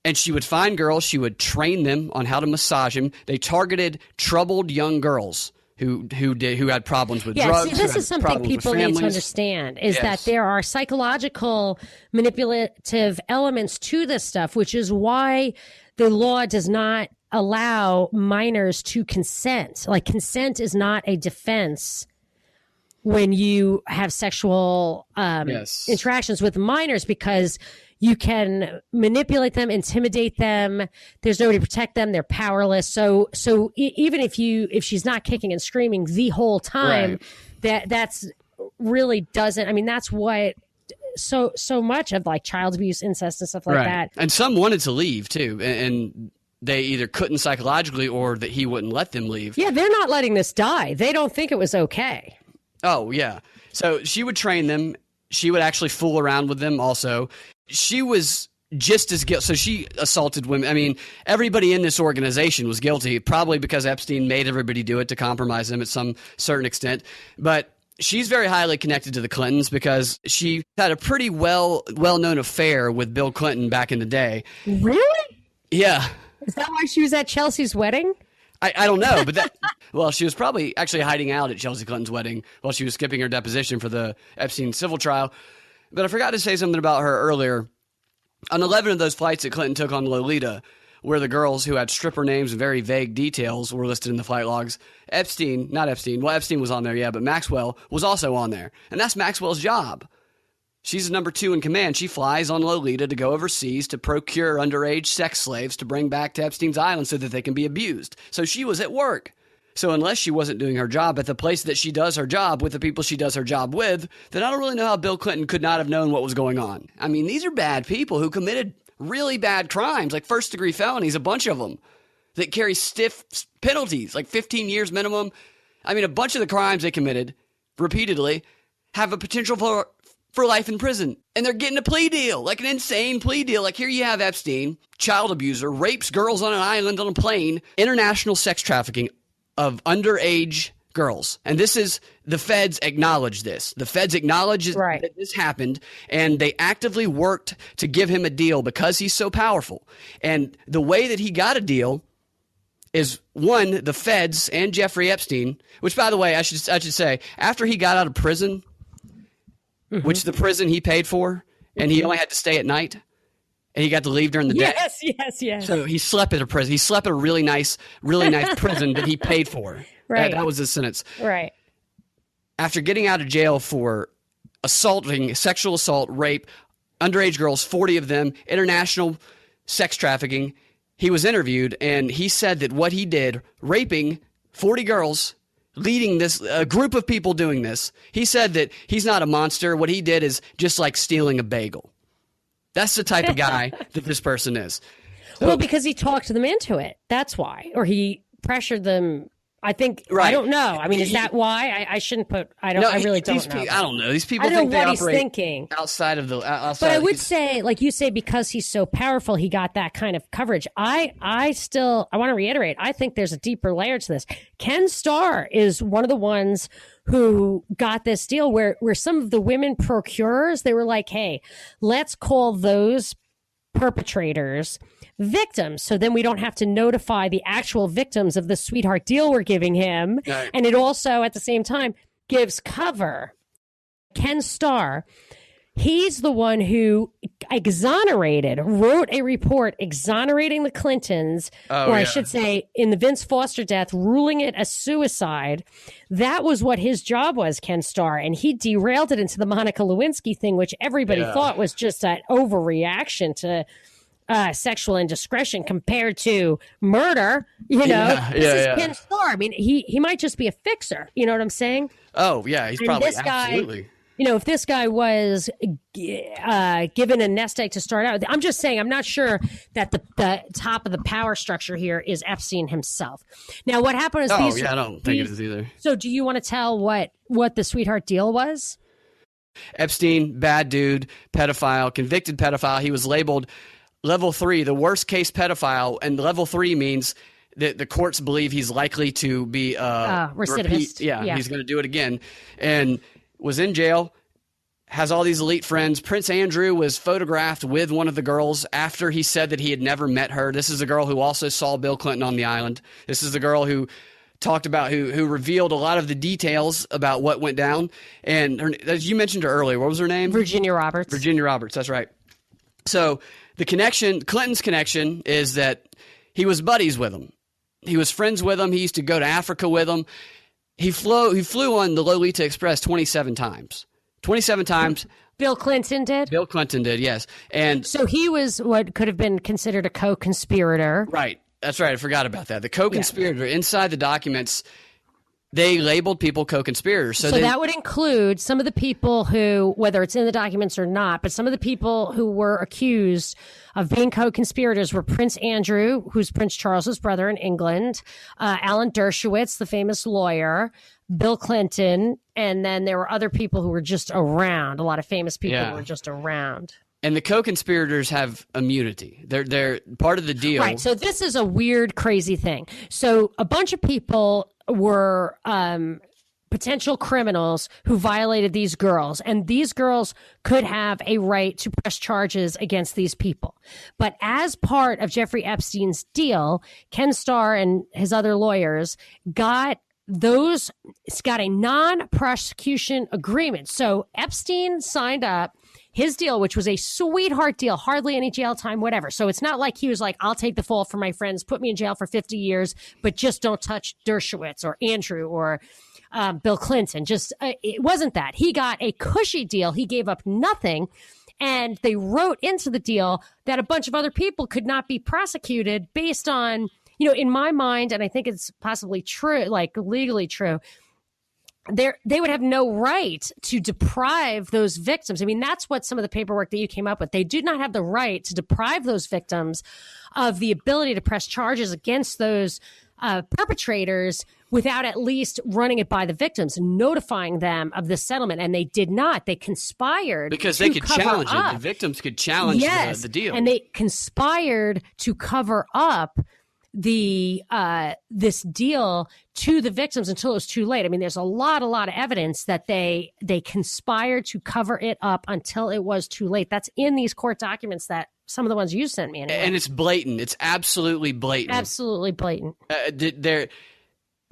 S1: And she would find girls. She would train them on how to massage them. They targeted troubled young girls who had problems with drugs.
S2: See, this is something people need to understand, is that there are psychological manipulative elements to this stuff, which is why the law does not allow minors to consent. Like, consent is not a defense when you have sexual interactions with minors, because you can manipulate them, intimidate them. There's nobody to protect them. They're powerless. So even if she's not kicking and screaming the whole time, that's really doesn't. I mean, that's what so much of like child abuse, incest, and stuff like that.
S1: And some wanted to leave too, and they either couldn't psychologically, or that he wouldn't let them leave.
S2: Yeah, they're not letting this die. They don't think it was okay.
S1: Oh, yeah. So she would train them. She would actually fool around with them also. She was just as guilty. So she assaulted women. I mean, everybody in this organization was guilty, probably because Epstein made everybody do it to compromise them at some certain extent. But she's very highly connected to the Clintons because she had a pretty well-known affair with Bill Clinton back in the day.
S2: Really?
S1: Yeah.
S2: Is that why she was at Chelsea's wedding?
S1: I don't know, but well, she was probably actually hiding out at Chelsea Clinton's wedding while she was skipping her deposition for the Epstein civil trial. But I forgot to say something about her earlier. On 11 of those flights that Clinton took on Lolita, where the girls who had stripper names and very vague details were listed in the flight logs, Epstein was on there, yeah, but Maxwell was also on there. And that's Maxwell's job. She's number 2 in command. She flies on Lolita to go overseas to procure underage sex slaves to bring back to Epstein's island so that they can be abused. So she was at work. So unless she wasn't doing her job at the place that she does her job with the people she does her job with, then I don't really know how Bill Clinton could not have known what was going on. I mean, these are bad people who committed really bad crimes, like first-degree felonies, a bunch of them, that carry stiff penalties, like 15 years minimum. I mean, a bunch of the crimes they committed repeatedly have a potential for life in prison. And they're getting a plea deal, like an insane plea deal. Like here you have Epstein, child abuser, rapes girls on an island on a plane, international sex trafficking of underage girls. And this is, the feds acknowledge this. The feds acknowledge that this happened, and they actively worked to give him a deal because he's so powerful. And the way that he got a deal is, one, the feds and Jeffrey Epstein, which, by the way, I should say, after he got out of prison, which the prison he paid for, and he only had to stay at night, and he got to leave during the day.
S2: Yes.
S1: So he slept at a prison. He slept at a really nice prison that he paid for.
S2: Right.
S1: That was his sentence.
S2: Right.
S1: After getting out of jail for sexual assault, rape, underage girls, 40 of them, international sex trafficking, he was interviewed, and he said that what he did, raping 40 girls, leading this a group of people doing this, he said that he's not a monster. What he did is just like stealing a bagel. That's the type of guy that this person is. So,
S2: well, because he talked them into it. That's why. Or he pressured them. I think, I don't know. I mean, is that why? I shouldn't put, I really don't know.
S1: I don't know. These people
S2: think
S1: they
S2: what
S1: operate
S2: he's thinking.
S1: outside of the, outside.
S2: But I would say, like you say, because he's so powerful, he got that kind of coverage. I want to reiterate, I think there's a deeper layer to this. Ken Starr is one of the ones who got this deal where some of the women procurers, they were like, hey, let's call those perpetrators victims, so then we don't have to notify the actual victims of the sweetheart deal we're giving him. Right. And it also, at the same time, gives cover. Ken Starr, he's the one who wrote a report exonerating the Clintons, I should say, in the Vince Foster death, ruling it a suicide. That was what his job was, Ken Starr, and he derailed it into the Monica Lewinsky thing, which everybody thought was just an overreaction to sexual indiscretion compared to murder. This is Ken Starr. I mean, he might just be a fixer. You know what I'm saying?
S1: Oh, yeah. He's probably absolutely.
S2: if this guy was given a nest egg to start out, I'm just saying, I'm not sure that the top of the power structure here is Epstein himself. Now, what happened is
S1: I don't think it is either.
S2: So do you want to tell what the sweetheart deal was?
S1: Epstein, bad dude, pedophile, convicted pedophile. He was labeled level 3, the worst case pedophile. And level 3 means that the courts believe he's likely to be
S2: recidivist.
S1: He's going to do it again. And was in jail, has all these elite friends. Prince Andrew was photographed with one of the girls after he said that he had never met her. This is the girl who also saw Bill Clinton on the island. This is the girl who talked about who revealed a lot of the details about what went down. And as you mentioned her earlier, what was her name?
S2: Virginia Roberts.
S1: Virginia Roberts, that's right. So the connection, Clinton's connection, is that he was buddies with him. He was friends with him. He used to go to Africa with him. He flew on the Lolita Express 27 times. 27 times.
S2: Bill Clinton did?
S1: Bill Clinton did, yes. And
S2: so he was what could have been considered a co-conspirator.
S1: Right. That's right. I forgot about that. The co-conspirator, inside the documents, they labeled people co-conspirators. So
S2: that would include some of the people who, whether it's in the documents or not, but some of the people who were accused of being co-conspirators were Prince Andrew, who's Prince Charles's brother in England, Alan Dershowitz, the famous lawyer, Bill Clinton, and then there were other people who were just around, a lot of famous people who were just around.
S1: And the co-conspirators have immunity. They're part of the deal.
S2: Right. So this is a weird, crazy thing. So a bunch of people were potential criminals who violated these girls, and these girls could have a right to press charges against these people. But as part of Jeffrey Epstein's deal, Ken Starr and his other lawyers got a non-prosecution agreement. So Epstein signed up his deal, which was a sweetheart deal, hardly any jail time, whatever. So it's not like he was like, I'll take the fall for my friends, put me in jail for 50 years, but just don't touch Dershowitz or Andrew or Bill Clinton. It wasn't that. He got a cushy deal. He gave up nothing. And they wrote into the deal that a bunch of other people could not be prosecuted based on, in my mind, and I think it's possibly true, like legally true, they would have no right to deprive those victims. I mean, that's what some of the paperwork that you came up with. They do not have the right to deprive those victims of the ability to press charges against those perpetrators without at least running it by the victims and notifying them of the settlement. And they did not. They conspired
S1: because they could challenge it. The victims could challenge the deal.
S2: And they conspired to cover up this deal to the victims until it was too late. I mean, there's a lot of evidence that they conspired to cover it up until it was too late. That's in these court documents, that some of the ones you sent me. Anyway.
S1: And it's blatant. It's absolutely blatant.
S2: Absolutely blatant.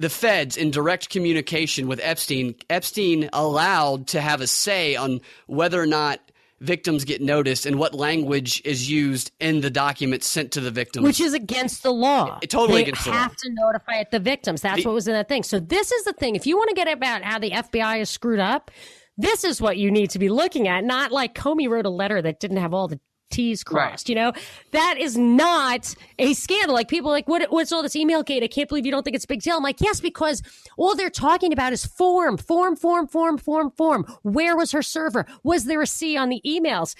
S1: The feds, in direct communication with Epstein allowed to have a say on whether or not victims get noticed and what language is used in the documents sent to the victims.
S2: Which is against the law.
S1: Totally against the law.
S2: They have to notify the victims. That's what was in that thing. So this is the thing. If you want to get about how the FBI is screwed up, this is what you need to be looking at. Not like Comey wrote a letter that didn't have all the T's crossed,
S1: right.
S2: That is not a scandal. Like people are like, what's all this email gate? I can't believe you don't think it's a big deal. I'm like, yes, because all they're talking about is form. Where was her server? Was there a C on the emails?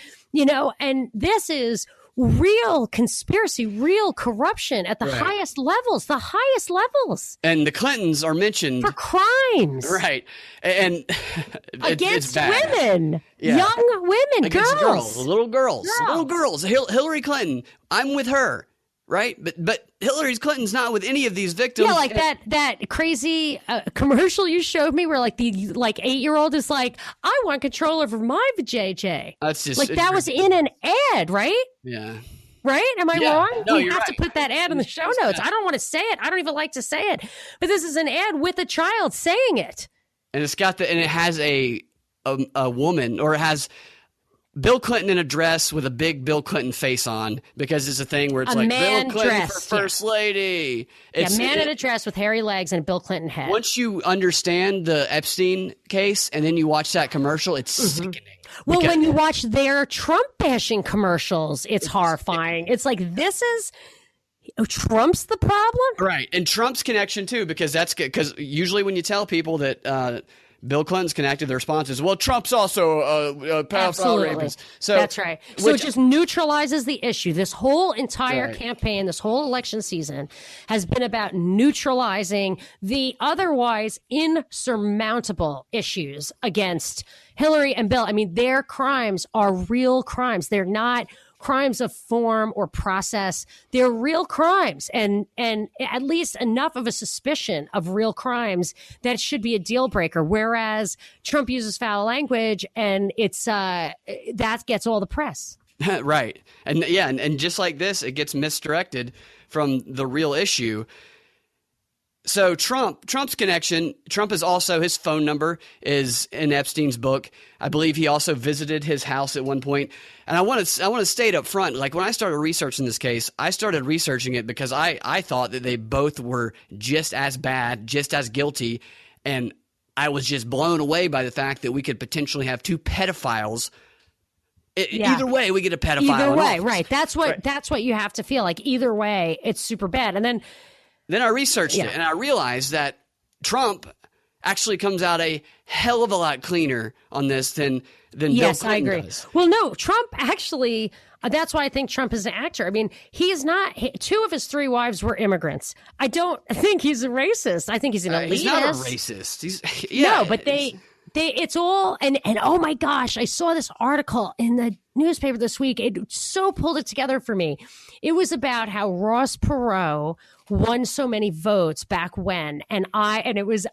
S2: And this is real conspiracy, real corruption at the highest levels.
S1: And the Clintons are mentioned
S2: for crimes.
S1: Right. And
S2: against women, young women,
S1: against
S2: girls,
S1: little girls. Hillary Clinton, I'm with her. Right. But Hillary Clinton's not with any of these victims.
S2: Yeah, like that crazy commercial you showed me where the 8-year-old is like, I want control over my JJ.
S1: That's just
S2: that was in an ad, right?
S1: Yeah.
S2: Right? Am I wrong?
S1: No,
S2: you have to put that ad in the show notes. I don't want to say it. I don't even like to say it. But this is an ad with a child saying it.
S1: And it's got and it has a woman, or it has Bill Clinton in a dress with a big Bill Clinton face on, because it's a thing where it's like Bill Clinton for first lady. It's,
S2: man in a dress with hairy legs and a Bill Clinton head.
S1: Once you understand the Epstein case and then you watch that commercial, it's sickening.
S2: Well, when you watch their Trump bashing commercials, it's horrifying. It's like, this is Trump's the problem?
S1: Right. And Trump's connection too, because that's good. Because usually when you tell people that Bill Clinton's connected. The response is, well, Trump's also a pedophile rapist. So
S2: that's right. So it just neutralizes the issue. This whole entire campaign, this whole election season has been about neutralizing the otherwise insurmountable issues against Hillary and Bill. I mean, their crimes are real crimes. They're not crimes of form or process. They're real crimes, and at least enough of a suspicion of real crimes that it should be a deal breaker. Whereas Trump uses foul language, and it's that gets all the press.
S1: Right, and just like this, it gets misdirected from the real issue. So Trump's connection, Trump is also, his phone number is in Epstein's book. I believe he also visited his house at one point. And I want to state up front, like when I started researching this case, I started researching it because I thought that they both were just as bad, just as guilty. And I was just blown away by the fact that we could potentially have two pedophiles. Either way, we get a pedophile.
S2: Either way, right. That's what you have to feel like. Either way, it's super bad. And then
S1: I researched it, and I realized that Trump actually comes out a hell of a lot cleaner on this than Bill Clinton
S2: I agree.
S1: does.
S2: Well, no, Trump actually, that's why I think Trump is an actor. I mean, he's not, two of his three wives were immigrants. I don't think he's a racist. I think he's an elitist.
S1: He's not a racist.
S2: No, but it's all, and oh my gosh, I saw this article in the newspaper this week. It so pulled it together for me. It was about how Ross Perot won so many votes back when, and it was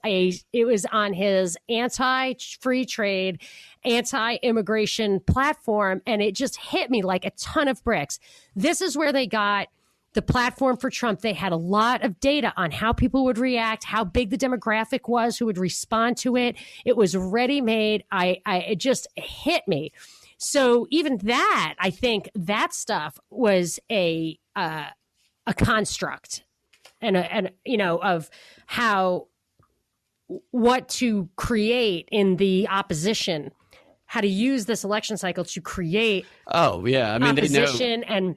S2: on his anti-free trade, anti-immigration platform, and it just hit me like a ton of bricks. This is where they got the platform for Trump. They had a lot of data on how people would react, how big the demographic was, who would respond to it. It was ready-made. It just hit me. So even that, I think that stuff was a construct and of how, what to create in the opposition, how to use this election cycle to create opposition, and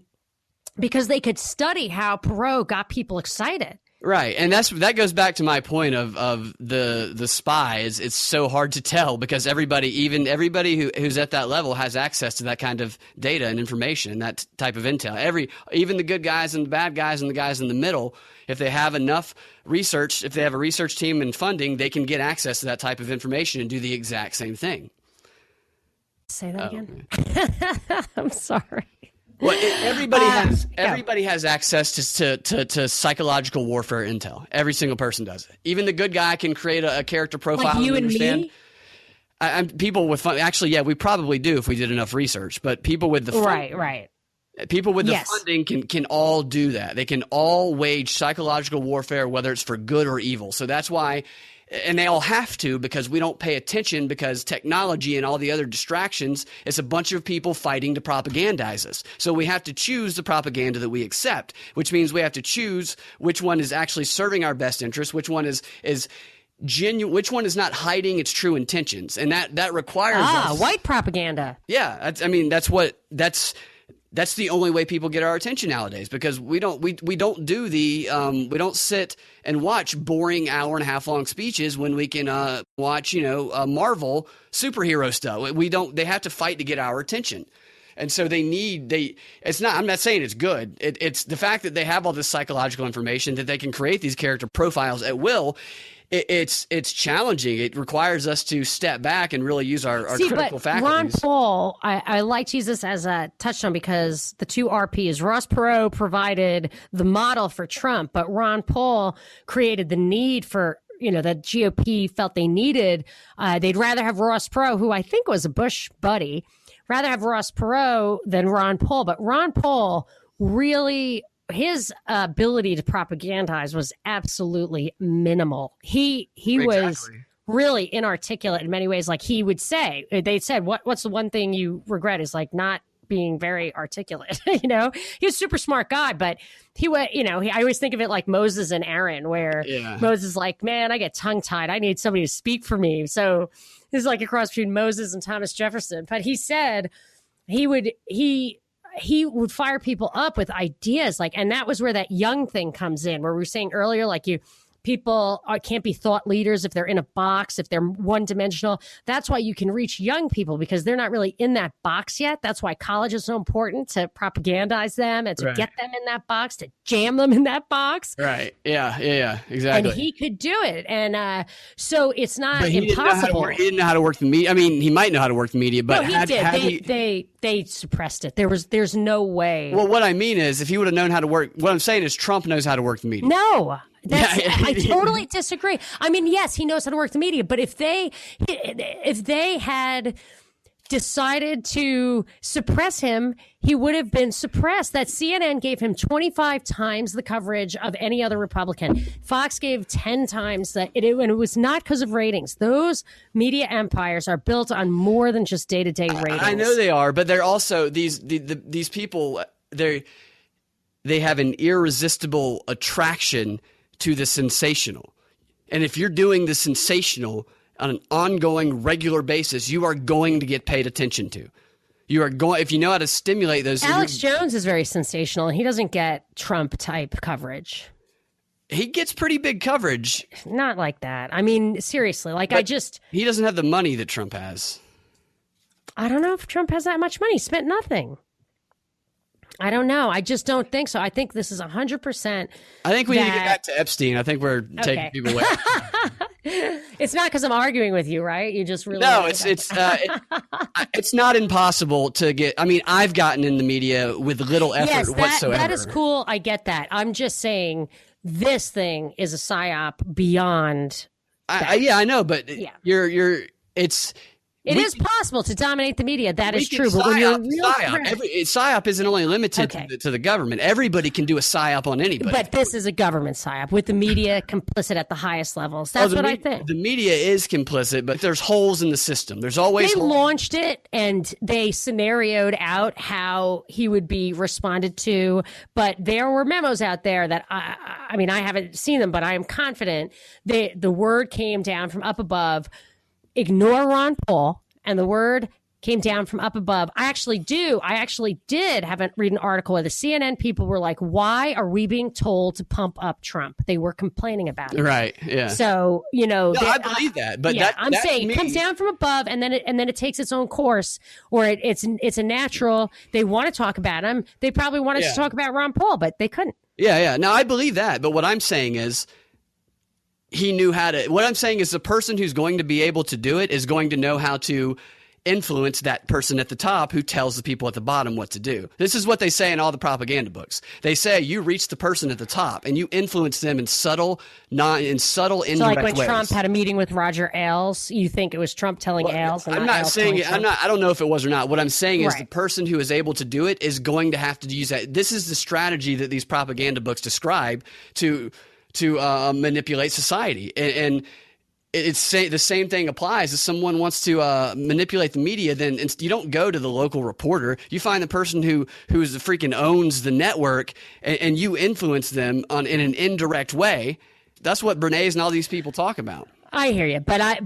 S2: because they could study how Perot got people excited.
S1: Right, and that goes back to my point of the spies. It's so hard to tell because everybody who's at that level has access to that kind of data and information, that type of intel. Even the good guys and the bad guys and the guys in the middle, if they have enough research, if they have a research team and funding, they can get access to that type of information and do the exact same thing.
S2: Say that again. I'm sorry.
S1: Well, everybody has access to psychological warfare intel. Every single person does it. Even the good guy can create a character profile.
S2: Like you and
S1: me? People with fun. Actually, yeah, we probably do if we did enough research. But people with the
S2: right.
S1: People with the funding can all do that. They can all wage psychological warfare, whether it's for good or evil. So that's why. And they all have to, because we don't pay attention, because technology and all the other distractions, it's a bunch of people fighting to propagandize us. So we have to choose the propaganda that we accept, which means we have to choose which one is actually serving our best interests, which one is genuine, which one is not hiding its true intentions. And that requires us.
S2: White propaganda.
S1: Yeah. That's the only way people get our attention nowadays, because we don't sit and watch boring hour-and-a-half long speeches when we can watch Marvel superhero stuff. They have to fight to get our attention. And so I'm not saying it's good. It's the fact that they have all this psychological information, that they can create these character profiles at will. It's challenging. It requires us to step back and really use our critical faculties.
S2: Ron Paul, I like to use this as a touchstone, because the two RPs, Ross Perot provided the model for Trump, but Ron Paul created the need for, that GOP felt they needed. They'd rather have Ross Perot, who I think was a Bush buddy, rather have Ross Perot than Ron Paul. But Ron Paul really, his ability to propagandize was absolutely minimal. He was really inarticulate in many ways. Like he would say, they said, what's the one thing you regret? Is like not being very articulate. He was a super smart guy, but he was, I always think of it like Moses and Aaron, where Moses is like, man, I get tongue tied. I need somebody to speak for me. So this is like a cross between Moses and Thomas Jefferson. But he said he would fire people up with ideas, and that was where that young thing comes in, where we were saying earlier, people can't be thought leaders if they're in a box, if they're one-dimensional. That's why you can reach young people because they're not really in that box yet. That's why college is so important, to propagandize them and to get them in that box, to jam them in that box.
S1: Right. Yeah, exactly.
S2: And he could do it. And so it's not impossible.
S1: He didn't know how to work the media. I mean, he might know how to work the media, but
S2: no, he did. They suppressed it. There's no way.
S1: Well, what I mean is, if he would have known how to work, what I'm saying is Trump knows how to work the media.
S2: No, I totally disagree. I mean, yes, he knows how to work the media, but if they had decided to suppress him, he would have been suppressed. That CNN gave him 25 times the coverage of any other Republican. Fox gave 10 times that, and it was not because of ratings. Those media empires are built on more than just day-to-day ratings.
S1: I know they are, but they're also these people. They have an irresistible attraction to the sensational, and if you're doing the sensational on an ongoing, regular basis, you are going to get paid attention to. You are going, if you know how to stimulate those.
S2: Alex Jones is very sensational, and he doesn't get Trump type coverage.
S1: He gets pretty big coverage.
S2: Not like that. I mean, seriously,
S1: he doesn't have the money that Trump has.
S2: I don't know if Trump has that much money. He spent nothing. I don't know. I just don't think so. I think this is 100%.
S1: I think we need to get back to Epstein. I think we're taking people away.
S2: It's not because I'm arguing with you, right? You just really
S1: it's not impossible to get. I mean, I've gotten in the media with little effort whatsoever.
S2: That is cool. I get that. I'm just saying this thing is a psyop beyond.
S1: I know, but
S2: It is possible to dominate the media. That is true. But when you're
S1: PSYOP isn't only limited to the government. Everybody can do a PSYOP on anybody.
S2: But this is a government PSYOP with the media complicit at the highest levels. That's what I think.
S1: The media is complicit, but there's holes in the system. There's always
S2: They launched it and they scenarioed out how he would be responded to. But there were memos out there that, I mean, I haven't seen them, but I am confident the word came down from up above. Ignore Ron Paul, and the word came down from up above. I actually did read an article where the CNN people were like, why are we being told to pump up Trump? They were complaining about it.
S1: Right. Yeah.
S2: So,
S1: I believe that. But
S2: I'm saying it comes down from above and then it takes its own course, or it's a natural. They want to talk about him. They probably wanted to talk about Ron Paul, but they couldn't.
S1: Yeah. No, I believe that. But what I'm saying is, he knew how to. What I'm saying is the person who's going to be able to do it is going to know how to influence that person at the top who tells the people at the bottom what to do. This is what they say in all the propaganda books. They say you reach the person at the top and you influence them in subtle, indirect
S2: so like when
S1: ways.
S2: Trump had a meeting with Roger Ailes, you think it was Trump telling Ailes? And
S1: I'm not saying it. I don't know if it was or not. What I'm saying is
S2: right.
S1: The person who is able to do it is going to have to use that. This is the strategy that these propaganda books describe to manipulate society, and it's the same thing applies. If someone wants to manipulate the media, then you don't go to the local reporter. You find the person who's the freaking owns the network, and you influence them in an indirect way. That's what Bernays and all these people talk about.
S2: I hear you, but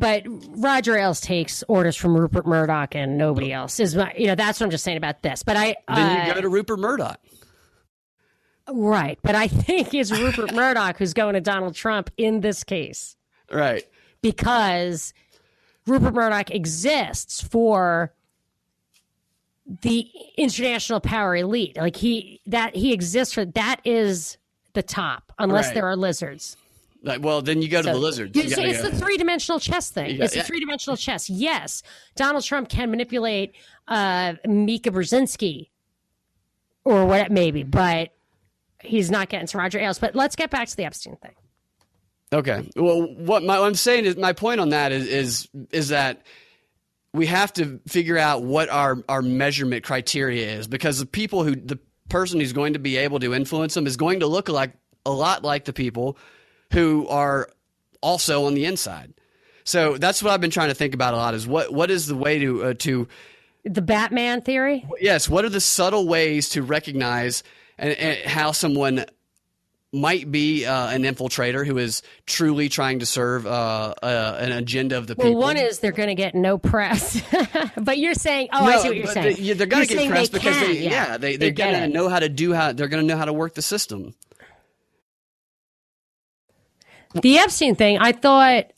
S2: Roger Ailes takes orders from Rupert Murdoch and nobody else. That's what I'm just saying about this. But
S1: then you go to Rupert Murdoch.
S2: Right. But I think it's Rupert Murdoch who's going to Donald Trump in this case.
S1: Right.
S2: Because Rupert Murdoch exists for the international power elite. Like he exists for that is the top, unless there are lizards.
S1: Well, then you go to the lizards.
S2: It's the three-dimensional chess thing. It's a three-dimensional chess. Yes, Donald Trump can manipulate Mika Brzezinski or what it may be, but he's not getting to Roger Ailes. But let's get back to the Epstein thing.
S1: Okay. Well, what I'm saying is, my point on that is that we have to figure out what our measurement criteria is, because the person who's going to be able to influence them is going to look a lot like the people who are also on the inside. So that's what I've been trying to think about a lot, is what is the way to
S2: the Batman theory?
S1: Yes. What are the subtle ways to recognize and how someone might be an infiltrator who is truly trying to serve an agenda of the people?
S2: Well, one is they're going to get no press. But you're saying, I see what you're saying.
S1: They're going to get press because they're going to know how to they're going to know how to work the system.
S2: The Epstein thing, I thought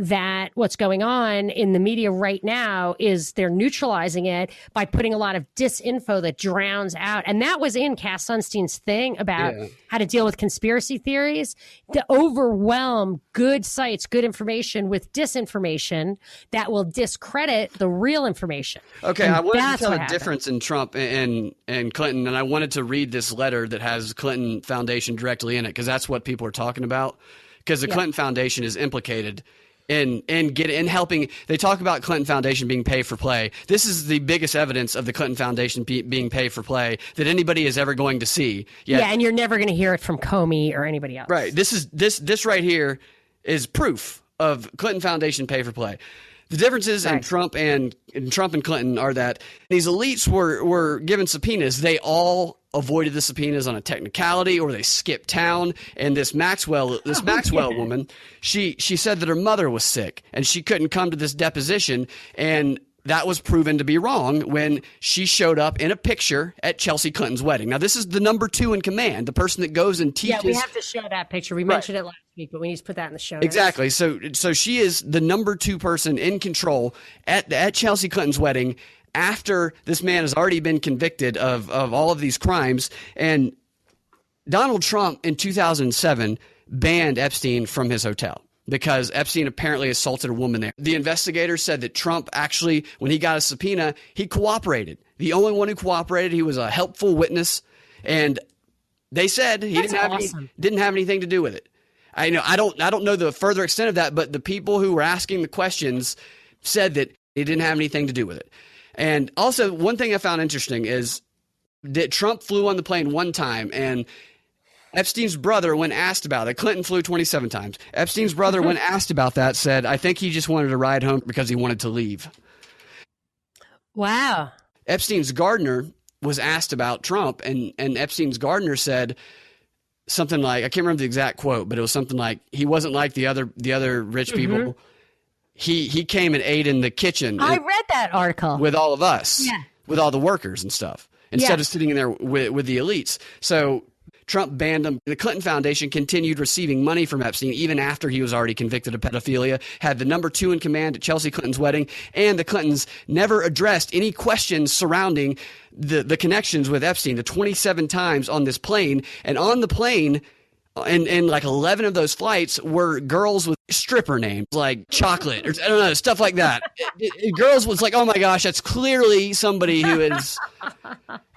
S2: that what's going on in the media right now is they're neutralizing it by putting a lot of disinfo that drowns out. And that was in Cass Sunstein's thing about how to deal with conspiracy theories, to overwhelm good sites, good information with disinformation that will discredit the real information.
S1: Okay, I wanted to tell a difference in Trump and Clinton, and I wanted to read this letter that has Clinton Foundation directly in it, because that's what people are talking about, because the Clinton Foundation is implicated in helping. They talk about Clinton Foundation being pay for play. This is the biggest evidence of the Clinton Foundation being pay for play that anybody is ever going to see. Yet,
S2: and you're never going to hear it from Comey or anybody else.
S1: Right. This right here is proof of Clinton Foundation pay for play. The differences in Trump and Clinton are that these elites were given subpoenas. They all avoided the subpoenas on a technicality, or they skipped town. And this Maxwell woman, she said that her mother was sick and she couldn't come to this deposition, and that was proven to be wrong when she showed up in a picture at Chelsea Clinton's wedding. Now, this is the number 2 in command, the person that goes and teaches.
S2: Yeah, we have to show that picture. We mentioned it last week, but we need to put that in the show notes.
S1: Exactly. So she is the number 2 person in control at Chelsea Clinton's wedding, after this man has already been convicted of all of these crimes. And Donald Trump in 2007 banned Epstein from his hotel because Epstein apparently assaulted a woman there. The investigators said that Trump actually, when he got a subpoena, he cooperated. The only one who cooperated, he was a helpful witness, and they said he didn't have anything to do with it. I don't know the further extent of that, but the people who were asking the questions said that he didn't have anything to do with it. And also, one thing I found interesting is that Trump flew on the plane one time, and Epstein's brother, when asked about it, Clinton flew 27 times. Epstein's brother, when asked about that, said, I think he just wanted to ride home because he wanted to leave.
S2: Wow.
S1: Epstein's gardener was asked about Trump, and Epstein's gardener said something like, I can't remember the exact quote, but it was something like, he wasn't like the other rich people. He came and ate in the kitchen.
S2: I read that article.
S1: With all of us, with all the workers and stuff, instead of sitting in there with the elites. So Trump banned him. The Clinton Foundation continued receiving money from Epstein even after he was already convicted of pedophilia, had the number 2 in command at Chelsea Clinton's wedding, and the Clintons never addressed any questions surrounding the connections with Epstein, the 27 times on this plane. And on the plane, and like 11 of those flights were girls with stripper names like Chocolate, or I don't know, stuff like that. Girls was like, oh my gosh, that's clearly somebody who is.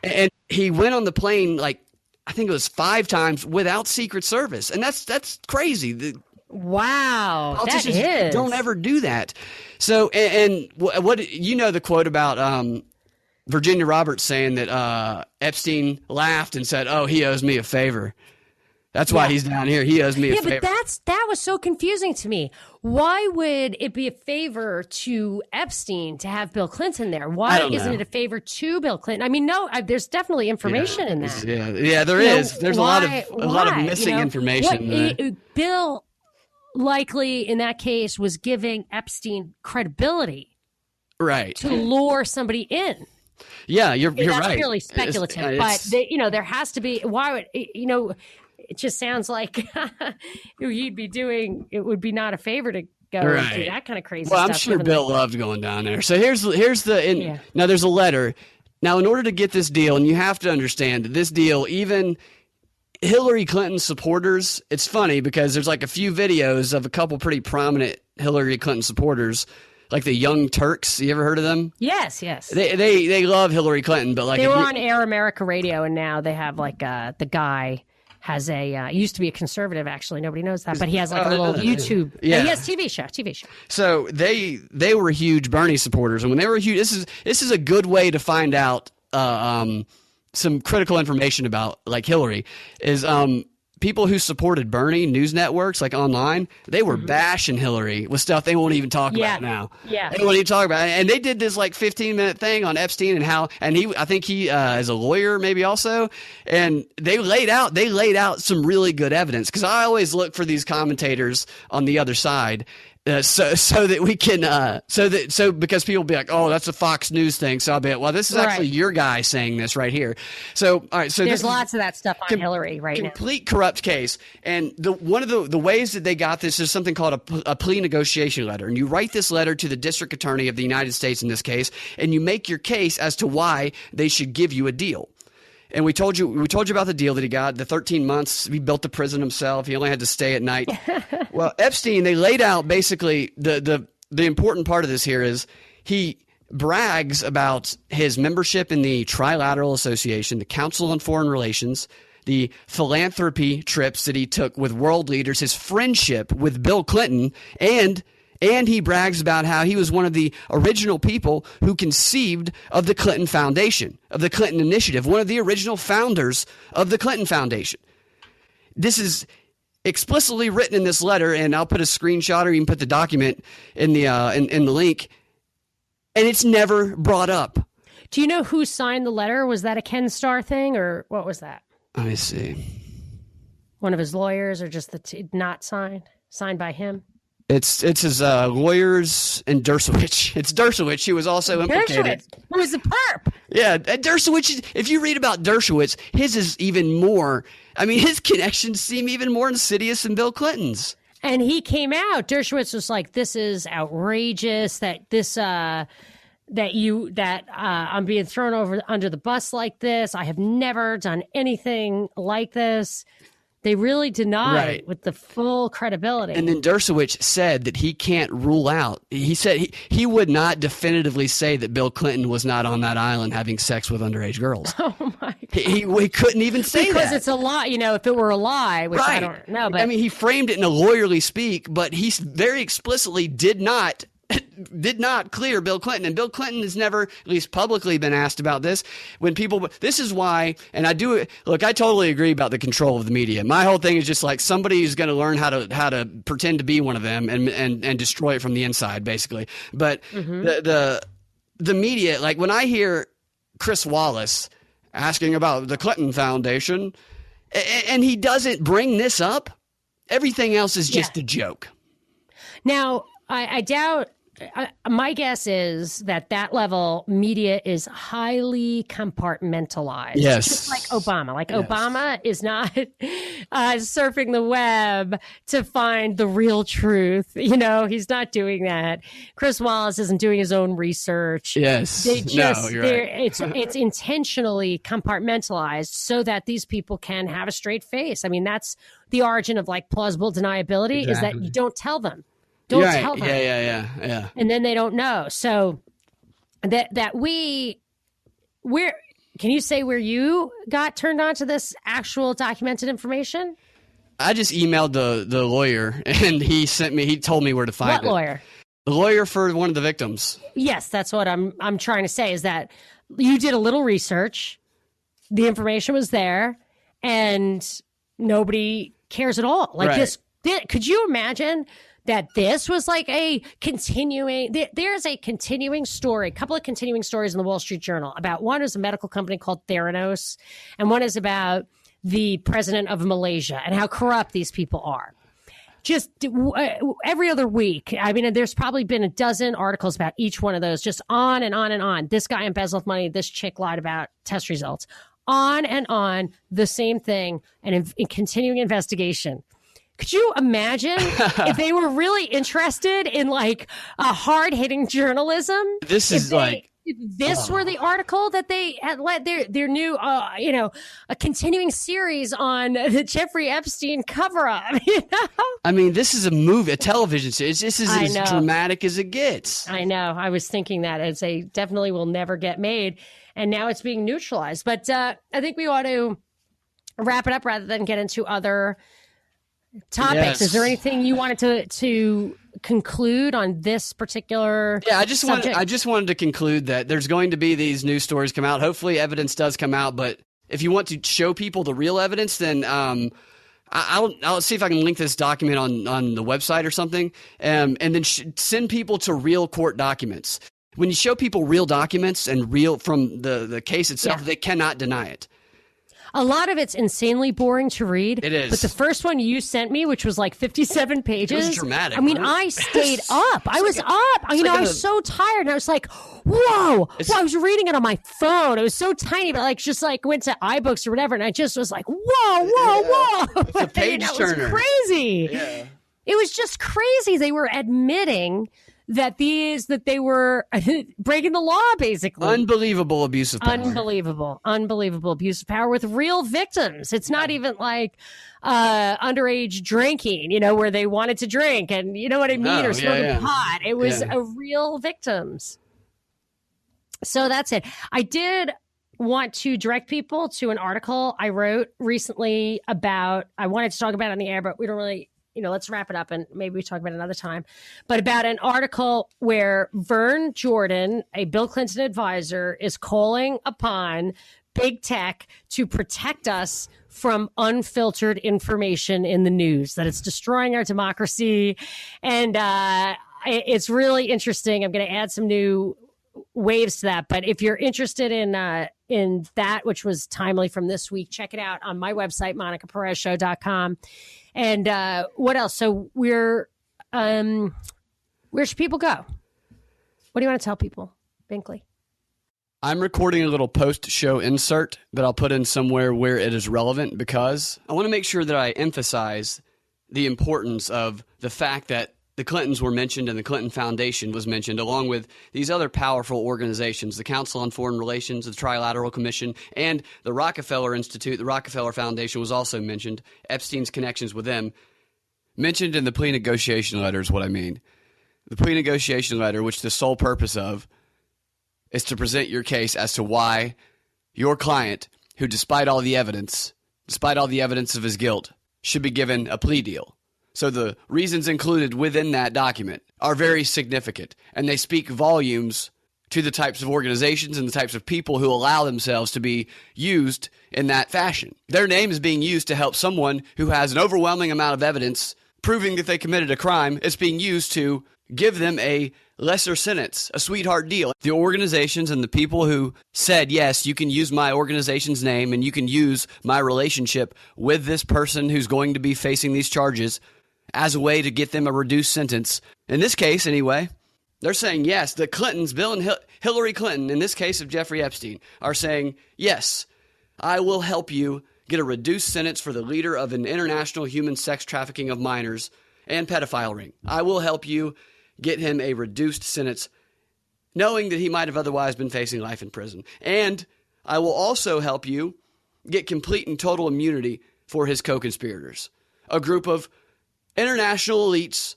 S1: And he went on the plane like, I think it was 5 times without Secret Service, and that's crazy.
S2: Wow,
S1: politicians
S2: that is.
S1: don't ever do that. So, and what the quote about Virginia Roberts saying that Epstein laughed and said, "Oh, he owes me a favor." That's why he's down here. He owes me a favor.
S2: Yeah, but that was so confusing to me. Why would it be a favor to Epstein to have Bill Clinton there? Why isn't it a favor to Bill Clinton? I mean, no, there's definitely information in that.
S1: Yeah, there is. There's a lot of missing information.
S2: Bill likely in that case was giving Epstein credibility,
S1: right,
S2: to lure somebody in.
S1: Yeah, you're right.
S2: That's purely speculative, but there has to be. Why would It just sounds like you'd be doing. It would be not a favor to go and do that kind of crazy stuff.
S1: Well, I'm sure Bill loved going down there. So here's the. Now there's a letter. Now, in order to get this deal, and you have to understand that this deal, even Hillary Clinton supporters, it's funny because there's like a few videos of a couple pretty prominent Hillary Clinton supporters, like the Young Turks. You ever heard of them?
S2: Yes.
S1: They love Hillary Clinton, but like
S2: they were on Air America Radio, and now they have like the guy has used to be a conservative, actually. Nobody knows that, but he has like a little YouTube. Yeah. He has TV show.
S1: So they were huge Bernie supporters, and when they were huge, this is a good way to find out some critical information about like Hillary is people who supported Bernie, news networks like online, they were bashing Hillary with stuff they won't even talk about now. Yeah, they won't even talk about it. And they did this like 15-minute thing on Epstein and how, and I think he is a lawyer maybe also, and they laid out some really good evidence, because I always look for these commentators on the other side. So that we can because people will be like, oh, that's a Fox News thing. So I'll be like, well, this is actually your guy saying this right here. So all right, so
S2: there's lots of that stuff on Hillary right now.
S1: Complete corrupt case, and one of the ways that they got this is something called a plea negotiation letter, and you write this letter to the district attorney of the United States in this case, and you make your case as to why they should give you a deal. And we told you about the deal that he got, the 13 months. He built the prison himself. He only had to stay at night. Well, Epstein, they laid out basically the important part of this here is he brags about his membership in the Trilateral Association, the Council on Foreign Relations, the philanthropy trips that he took with world leaders, his friendship with Bill Clinton, and he brags about how he was one of the original people who conceived of the Clinton Foundation, of the Clinton Initiative, one of the original founders of the Clinton Foundation. This is explicitly written in this letter, and I'll put a screenshot or even put the document in the in the link, and it's never brought up.
S2: Do you know who signed the letter? Was that a Ken Starr thing, or what was that?
S1: Let me see.
S2: One of his lawyers, or just not signed by him?
S1: It's his lawyers and Dershowitz. It's Dershowitz. He was also implicated.
S2: Who was a perp?
S1: Yeah, Dershowitz. If you read about Dershowitz, his is even more. I mean, his connections seem even more insidious than Bill Clinton's.
S2: And he came out. Dershowitz was like, "This is outrageous. That this I'm being thrown under the bus like this. I have never done anything like this." They really denied it with the full credibility.
S1: And then Dershowitz said that he can't rule out. He said he would not definitively say that Bill Clinton was not on that island having sex with underage girls.
S2: Oh, my God.
S1: He couldn't even say that.
S2: Because it's a lie. You know, if it were a lie, which I don't know. But I
S1: mean, he framed it in a lawyerly speak, but he very explicitly did not clear Bill Clinton. And Bill Clinton has never, at least publicly, been asked about this. This is why, and I totally agree about the control of the media. My whole thing is just like somebody who's going to learn how to pretend to be one of them and destroy it from the inside, basically. But the media, like when I hear Chris Wallace asking about the Clinton Foundation, and he doesn't bring this up, everything else is just a joke.
S2: Now, I doubt. My guess is that level media is highly compartmentalized.
S1: Yes.
S2: Just like Obama. Obama is not surfing the web to find the real truth. You know, he's not doing that. Chris Wallace isn't doing his own research.
S1: Yes. You're right.
S2: It's intentionally compartmentalized so that these people can have a straight face. I mean, that's the origin of like plausible deniability is that you don't tell them. Don't tell them.
S1: Yeah.
S2: And then they don't know. So where can you say where you got turned on to this actual documented information?
S1: I just emailed the lawyer and he told me where to find it.
S2: What lawyer?
S1: The lawyer for one of the victims.
S2: Yes, that's what I'm trying to say is that you did a little research. The information was there and nobody cares at all. Like this could you imagine that this was like a continuing, there's a continuing story, a couple of continuing stories in the Wall Street Journal about one is a medical company called Theranos, and one is about the president of Malaysia and how corrupt these people are. Just every other week. I mean, there's probably been a dozen articles about each one of those, just on and on and on. This guy embezzled money. This chick lied about test results. On and on, the same thing, and in continuing investigation. Could you imagine if they were really interested in like a hard-hitting journalism?
S1: This is
S2: if this were the article that they had led their new, a continuing series on the Jeffrey Epstein cover-up. You know?
S1: I mean, this is a movie, a television series. This is as dramatic as it gets.
S2: I know. I was thinking that as a definitely will never get made, and now it's being neutralized. But I think we ought to wrap it up rather than get into other topics.
S1: Yes.
S2: Is there anything you wanted to conclude on this particular subject?
S1: I just wanted to conclude that there's going to be these news stories come out. Hopefully evidence does come out, but if you want to show people the real evidence, then I'll see if I can link this document on the website or something, and then send people to real court documents. When you show people real documents and real from the case itself, they cannot deny it.
S2: A lot of it's insanely boring to read.
S1: It is.
S2: But the first one you sent me, which was like 57 pages.
S1: It was dramatic.
S2: I mean, I stayed up. I was up. I was so tired. And I was like, whoa. I was reading it on my phone. It was so tiny, but like just like went to iBooks or whatever. And I just was like, whoa.
S1: It's a page turner.
S2: It was crazy.
S1: Yeah.
S2: It was just crazy. They were admitting that they were breaking the law, basically.
S1: Unbelievable abuse of power.
S2: Unbelievable abuse of power with real victims. It's not even like underage drinking, where they wanted to drink and you know what I mean, or smoking pot. It was real victims. So that's it. I did want to direct people to an article I wrote recently about, I wanted to talk about it on the air, but we don't really, let's wrap it up and maybe we talk about it another time. But about an article where Vern Jordan, a Bill Clinton advisor, is calling upon big tech to protect us from unfiltered information in the news, that it's destroying our democracy. And it's really interesting. I'm going to add some new waves to that. But if you're interested in that, which was timely from this week, check it out on my website, monicaperezshow.com. And what else? So where should people go? What do you want to tell people, Binkley?
S1: I'm recording a little post-show insert that I'll put in somewhere where it is relevant, because I want to make sure that I emphasize the importance of the fact that the Clintons were mentioned and the Clinton Foundation was mentioned, along with these other powerful organizations, the Council on Foreign Relations, the Trilateral Commission, and the Rockefeller Institute. The Rockefeller Foundation was also mentioned. Epstein's connections with them. Mentioned in the plea negotiation letter is what I mean. The plea negotiation letter, which the sole purpose of is to present your case as to why your client, who despite all the evidence of his guilt, should be given a plea deal. So the reasons included within that document are very significant, and they speak volumes to the types of organizations and the types of people who allow themselves to be used in that fashion. Their name is being used to help someone who has an overwhelming amount of evidence proving that they committed a crime. It's being used to give them a lesser sentence, a sweetheart deal. The organizations and the people who said, yes, you can use my organization's name and you can use my relationship with this person who's going to be facing these charges as a way to get them a reduced sentence. In this case, anyway, they're saying, yes, the Clintons, Bill and Hillary Clinton, in this case of Jeffrey Epstein, are saying, yes, I will help you get a reduced sentence for the leader of an international human sex trafficking of minors and pedophile ring. I will help you get him a reduced sentence, knowing that he might have otherwise been facing life in prison. And I will also help you get complete and total immunity for his co-conspirators, a group of international elites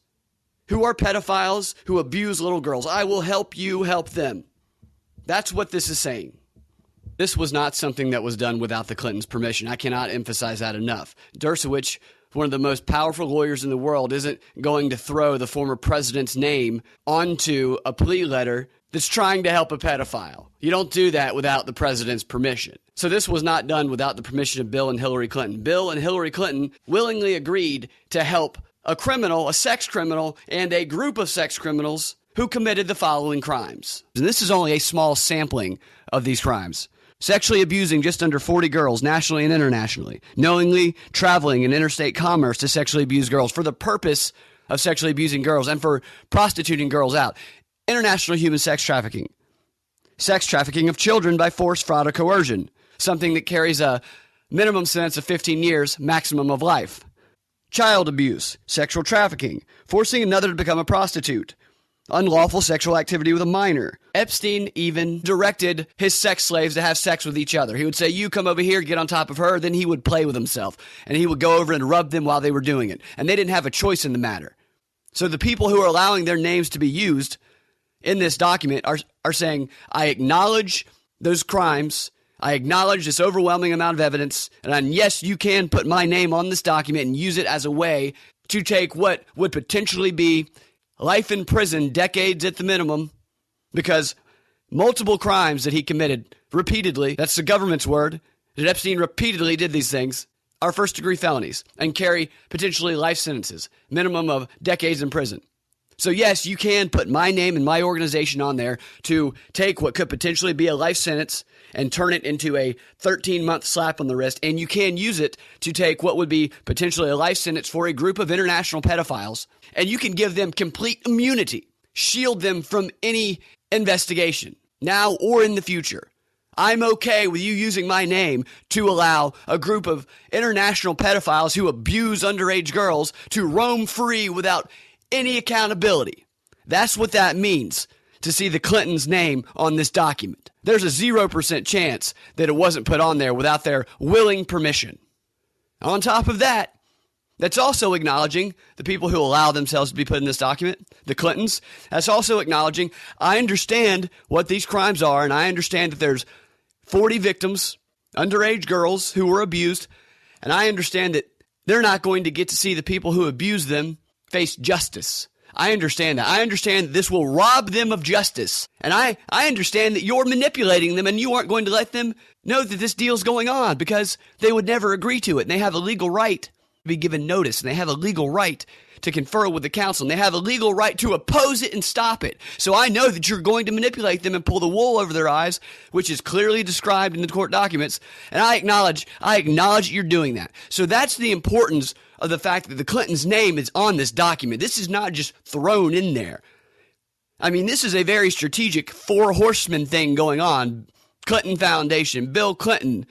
S1: who are pedophiles, who abuse little girls. I will help you help them. That's what this is saying. This was not something that was done without the Clintons' permission. I cannot emphasize that enough. Dershowitz, one of the most powerful lawyers in the world, isn't going to throw the former president's name onto a plea letter that's trying to help a pedophile. You don't do that without the president's permission. So this was not done without the permission of Bill and Hillary Clinton. Bill and Hillary Clinton willingly agreed to help a criminal, a sex criminal, and a group of sex criminals who committed the following crimes. And this is only a small sampling of these crimes. Sexually abusing just under 40 girls nationally and internationally. Knowingly traveling in interstate commerce to sexually abuse girls for the purpose of sexually abusing girls and for prostituting girls out. International human sex trafficking. Sex trafficking of children by force, fraud, or coercion. Something that carries a minimum sentence of 15 years, maximum of life. Child abuse, sexual trafficking, forcing another to become a prostitute, unlawful sexual activity with a minor. Epstein even directed his sex slaves to have sex with each other. He would say, you come over here, get on top of her. Then he would play with himself, and he would go over and rub them while they were doing it. And they didn't have a choice in the matter. So the people who are allowing their names to be used in this document are saying, I acknowledge those crimes. I acknowledge this overwhelming amount of evidence, and yes, you can put my name on this document and use it as a way to take what would potentially be life in prison, decades at the minimum, because multiple crimes that he committed repeatedly, that's the government's word, that Epstein repeatedly did these things, are first-degree felonies and carry potentially life sentences, minimum of decades in prison. So yes, you can put my name and my organization on there to take what could potentially be a life sentence and turn it into a 13-month slap on the wrist. And you can use it to take what would be potentially a life sentence for a group of international pedophiles. And you can give them complete immunity, shield them from any investigation now or in the future. I'm okay with you using my name to allow a group of international pedophiles who abuse underage girls to roam free without any accountability. That's what that means to see the Clintons' name on this document. There's a 0% chance that it wasn't put on there without their willing permission. On top of that, that's also acknowledging the people who allow themselves to be put in this document, the Clintons. That's also acknowledging, I understand what these crimes are, and I understand that there's 40 victims, underage girls who were abused, and I understand that they're not going to get to see the people who abused them face justice. I understand that. I understand that this will rob them of justice. And I understand that you're manipulating them and you aren't going to let them know that this deal's going on because they would never agree to it. And they have a legal right to be given notice. And they have a legal right to confer with the council. And they have a legal right to oppose it and stop it. So I know that you're going to manipulate them and pull the wool over their eyes, which is clearly described in the court documents. And I acknowledge you're doing that. So that's the importance of the fact that the Clintons' name is on this document. This is not just thrown in there. I mean, this is a very strategic four horsemen thing going on. Clinton Foundation, Bill Clinton,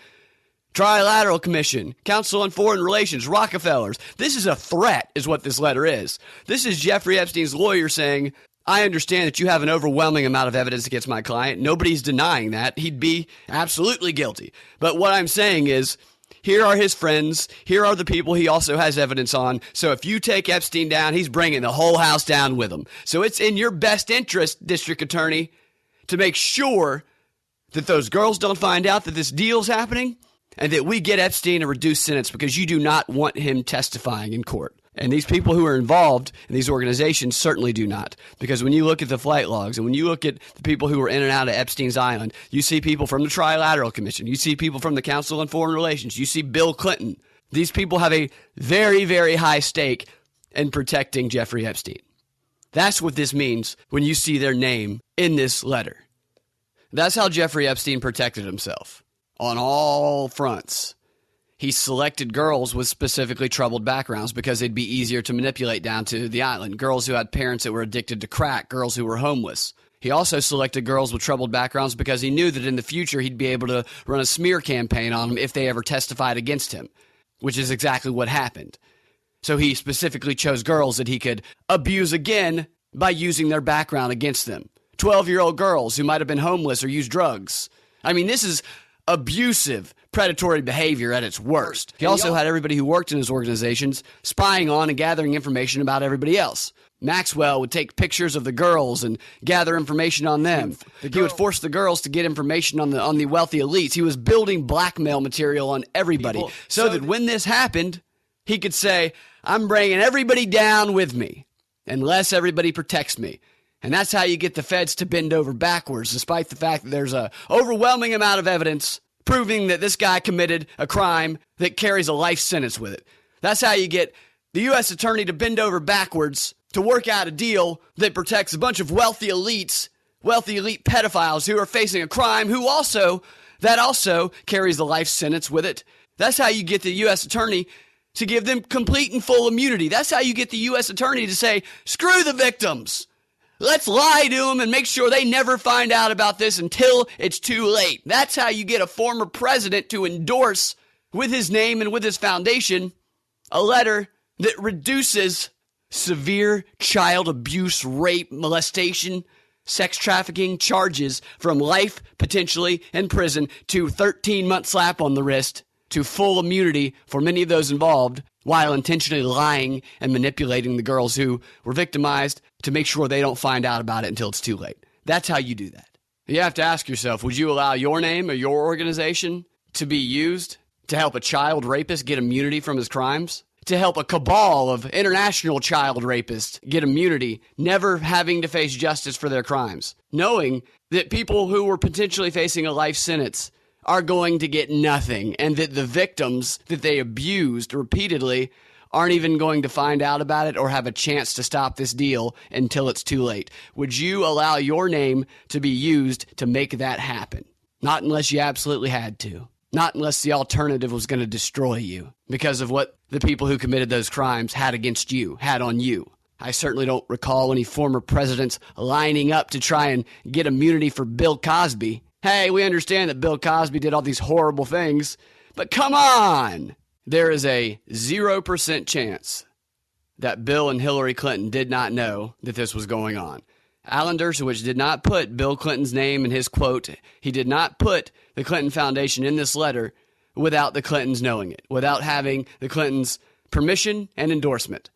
S1: Trilateral Commission, Council on Foreign Relations, Rockefellers. This is a threat, is what this letter is. This is Jeffrey Epstein's lawyer saying, I understand that you have an overwhelming amount of evidence against my client. Nobody's denying that. He'd be absolutely guilty. But what I'm saying is, here are his friends. Here are the people he also has evidence on. So if you take Epstein down, he's bringing the whole house down with him. So it's in your best interest, district attorney, to make sure that those girls don't find out that this deal's happening and that we get Epstein a reduced sentence because you do not want him testifying in court. And these people who are involved in these organizations certainly do not. Because when you look at the flight logs and when you look at the people who were in and out of Epstein's Island, you see people from the Trilateral Commission. You see people from the Council on Foreign Relations. You see Bill Clinton. These people have a very, very high stake in protecting Jeffrey Epstein. That's what this means when you see their name in this letter. That's how Jeffrey Epstein protected himself on all fronts. He selected girls with specifically troubled backgrounds because they'd be easier to manipulate down to the island. Girls who had parents that were addicted to crack, girls who were homeless. He also selected girls with troubled backgrounds because he knew that in the future he'd be able to run a smear campaign on them if they ever testified against him, which is exactly what happened. So he specifically chose girls that he could abuse again by using their background against them. 12-year-old girls who might have been homeless or used drugs. I mean, this is abusive, predatory behavior at its worst. He also had everybody who worked in his organizations spying on and gathering information about everybody else. Maxwell would take pictures of the girls and gather information on them. He would force the girls to get information on the wealthy elites. He was building blackmail material on everybody so that when this happened, he could say, I'm bringing everybody down with me unless everybody protects me. And that's how you get the feds to bend over backwards, despite the fact that there's an overwhelming amount of evidence proving that this guy committed a crime that carries a life sentence with it. That's how you get the U.S. attorney to bend over backwards to work out a deal that protects a bunch of wealthy elite pedophiles who are facing a crime that also carries a life sentence with it. That's how you get the U.S. attorney to give them complete and full immunity. That's how you get the U.S. attorney to say, screw the victims. Let's lie to them and make sure they never find out about this until it's too late. That's how you get a former president to endorse, with his name and with his foundation, a letter that reduces severe child abuse, rape, molestation, sex trafficking charges from life, potentially, in prison to 13-month slap on the wrist to full immunity for many of those involved while intentionally lying and manipulating the girls who were victimized to make sure they don't find out about it until it's too late. That's how you do that. You have to ask yourself, would you allow your name or your organization to be used to help a child rapist get immunity from his crimes? To help a cabal of international child rapists get immunity, never having to face justice for their crimes, knowing that people who were potentially facing a life sentence are going to get nothing, and that the victims that they abused repeatedly aren't even going to find out about it or have a chance to stop this deal until it's too late. Would you allow your name to be used to make that happen? Not unless you absolutely had to. Not unless the alternative was going to destroy you because of what the people who committed those crimes had against you, had on you. I certainly don't recall any former presidents lining up to try and get immunity for Bill Cosby. Hey, we understand that Bill Cosby did all these horrible things, but come on! There is a 0% chance that Bill and Hillary Clinton did not know that this was going on. Alan Dershowitz did not put Bill Clinton's name in his quote. He did not put the Clinton Foundation in this letter without the Clintons knowing it, without having the Clintons' permission and endorsement,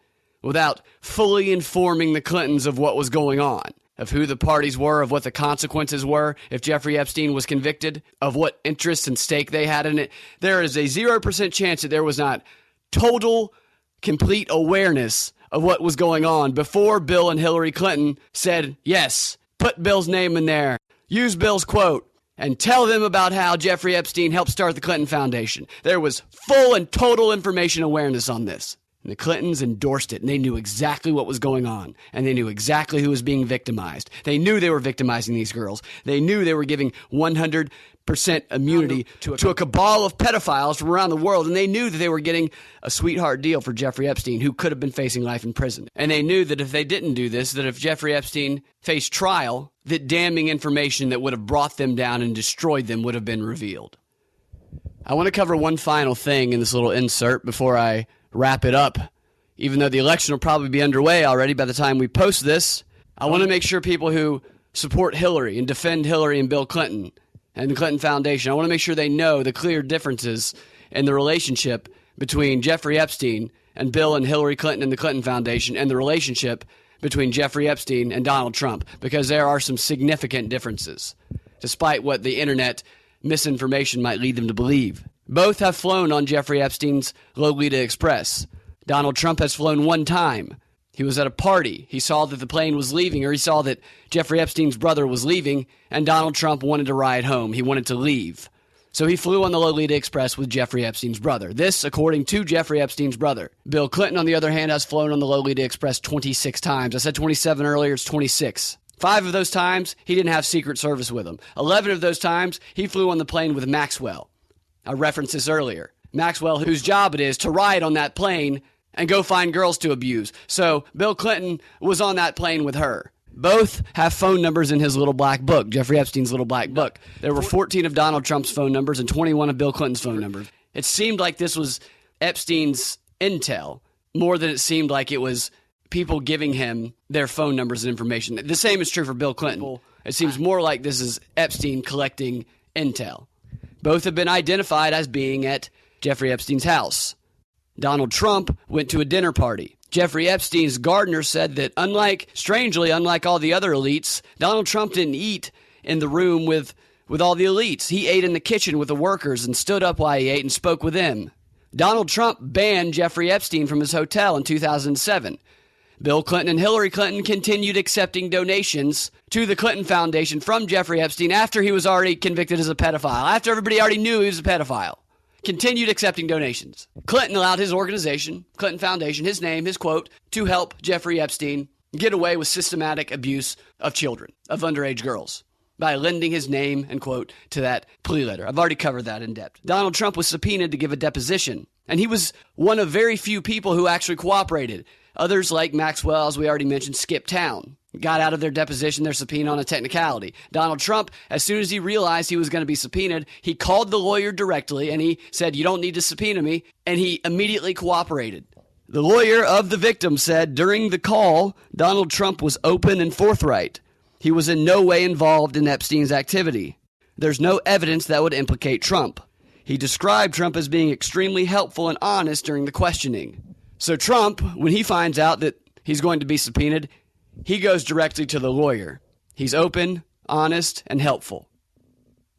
S1: without fully informing the Clintons of what was going on, of who the parties were, of what the consequences were if Jeffrey Epstein was convicted, of what interest and stake they had in it. There is a 0% chance that there was not total, complete awareness of what was going on before Bill and Hillary Clinton said, yes, put Bill's name in there, use Bill's quote, and tell them about how Jeffrey Epstein helped start the Clinton Foundation. There was full and total information awareness on this. And the Clintons endorsed it, and they knew exactly what was going on, and they knew exactly who was being victimized. They knew they were victimizing these girls. They knew they were giving 100% immunity to a cabal of pedophiles from around the world, and they knew that they were getting a sweetheart deal for Jeffrey Epstein, who could have been facing life in prison. And they knew that if they didn't do this, that if Jeffrey Epstein faced trial, that damning information that would have brought them down and destroyed them would have been revealed. I want to cover one final thing in this little insert before I wrap it up. Even though the election will probably be underway already by the time we post this, I want to make sure people who support Hillary and defend Hillary and Bill Clinton and the Clinton Foundation, I want to make sure they know the clear differences in the relationship between Jeffrey Epstein and Bill and Hillary Clinton and the Clinton Foundation, and the relationship between Jeffrey Epstein and Donald Trump, because there are some significant differences, despite what the internet misinformation might lead them to believe. Both have flown on Jeffrey Epstein's Lolita Express. Donald Trump has flown one time. He was at a party. He saw that the plane was leaving, or he saw that Jeffrey Epstein's brother was leaving, and Donald Trump wanted to ride home. He wanted to leave. So he flew on the Lolita Express with Jeffrey Epstein's brother. This, according to Jeffrey Epstein's brother. Bill Clinton, on the other hand, has flown on the Lolita Express 26 times. I said 27 earlier, it's 26. 5 of those times, he didn't have Secret Service with him. 11 of those times, he flew on the plane with Maxwell. I referenced this earlier. Maxwell, whose job it is to ride on that plane and go find girls to abuse. So Bill Clinton was on that plane with her. Both have phone numbers in his little black book, Jeffrey Epstein's little black book. There were 14 of Donald Trump's phone numbers and 21 of Bill Clinton's phone numbers. It seemed like this was Epstein's intel more than it seemed like it was people giving him their phone numbers and information. The same is true for Bill Clinton. It seems more like this is Epstein collecting intel. Both have been identified as being at Jeffrey Epstein's house. Donald Trump went to a dinner party. Jeffrey Epstein's gardener said that strangely, unlike all the other elites, Donald Trump didn't eat in the room with all the elites. He ate in the kitchen with the workers and stood up while he ate and spoke with them. Donald Trump banned Jeffrey Epstein from his hotel in 2007. Bill Clinton and Hillary Clinton continued accepting donations to the Clinton Foundation from Jeffrey Epstein after he was already convicted as a pedophile, after everybody already knew he was a pedophile. Continued accepting donations. Clinton allowed his organization, Clinton Foundation, his name, his quote, to help Jeffrey Epstein get away with systematic abuse of children, of underage girls, by lending his name and quote to that plea letter. I've already covered that in depth. Donald Trump was subpoenaed to give a deposition, and he was one of very few people who actually cooperated. Others, like Maxwell, as we already mentioned, skipped town, got out of their deposition, their subpoena on a technicality. Donald Trump, as soon as he realized he was going to be subpoenaed, he called the lawyer directly and he said, "You don't need to subpoena me," and he immediately cooperated. The lawyer of the victim said during the call, Donald Trump was open and forthright. He was in no way involved in Epstein's activity. There's no evidence that would implicate Trump. He described Trump as being extremely helpful and honest during the questioning. So Trump, when he finds out that he's going to be subpoenaed, he goes directly to the lawyer. He's open, honest, and helpful.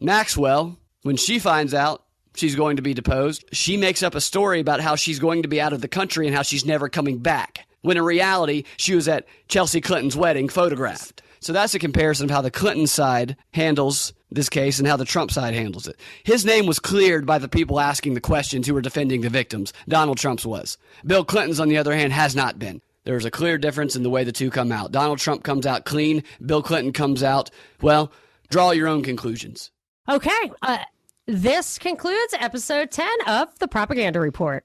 S1: Maxwell, when she finds out she's going to be deposed, she makes up a story about how she's going to be out of the country and how she's never coming back, when in reality, she was at Chelsea Clinton's wedding photographed. So that's a comparison of how the Clinton side handles this case and how the Trump side handles it. His name was cleared by the people asking the questions who were defending the victims. Donald Trump's was. Bill Clinton's, on the other hand, has not been. There's a clear difference in the way the two come out. Donald Trump comes out clean. Bill Clinton comes out, well, draw your own conclusions.
S2: Okay. This concludes episode 10 of The Propaganda Report.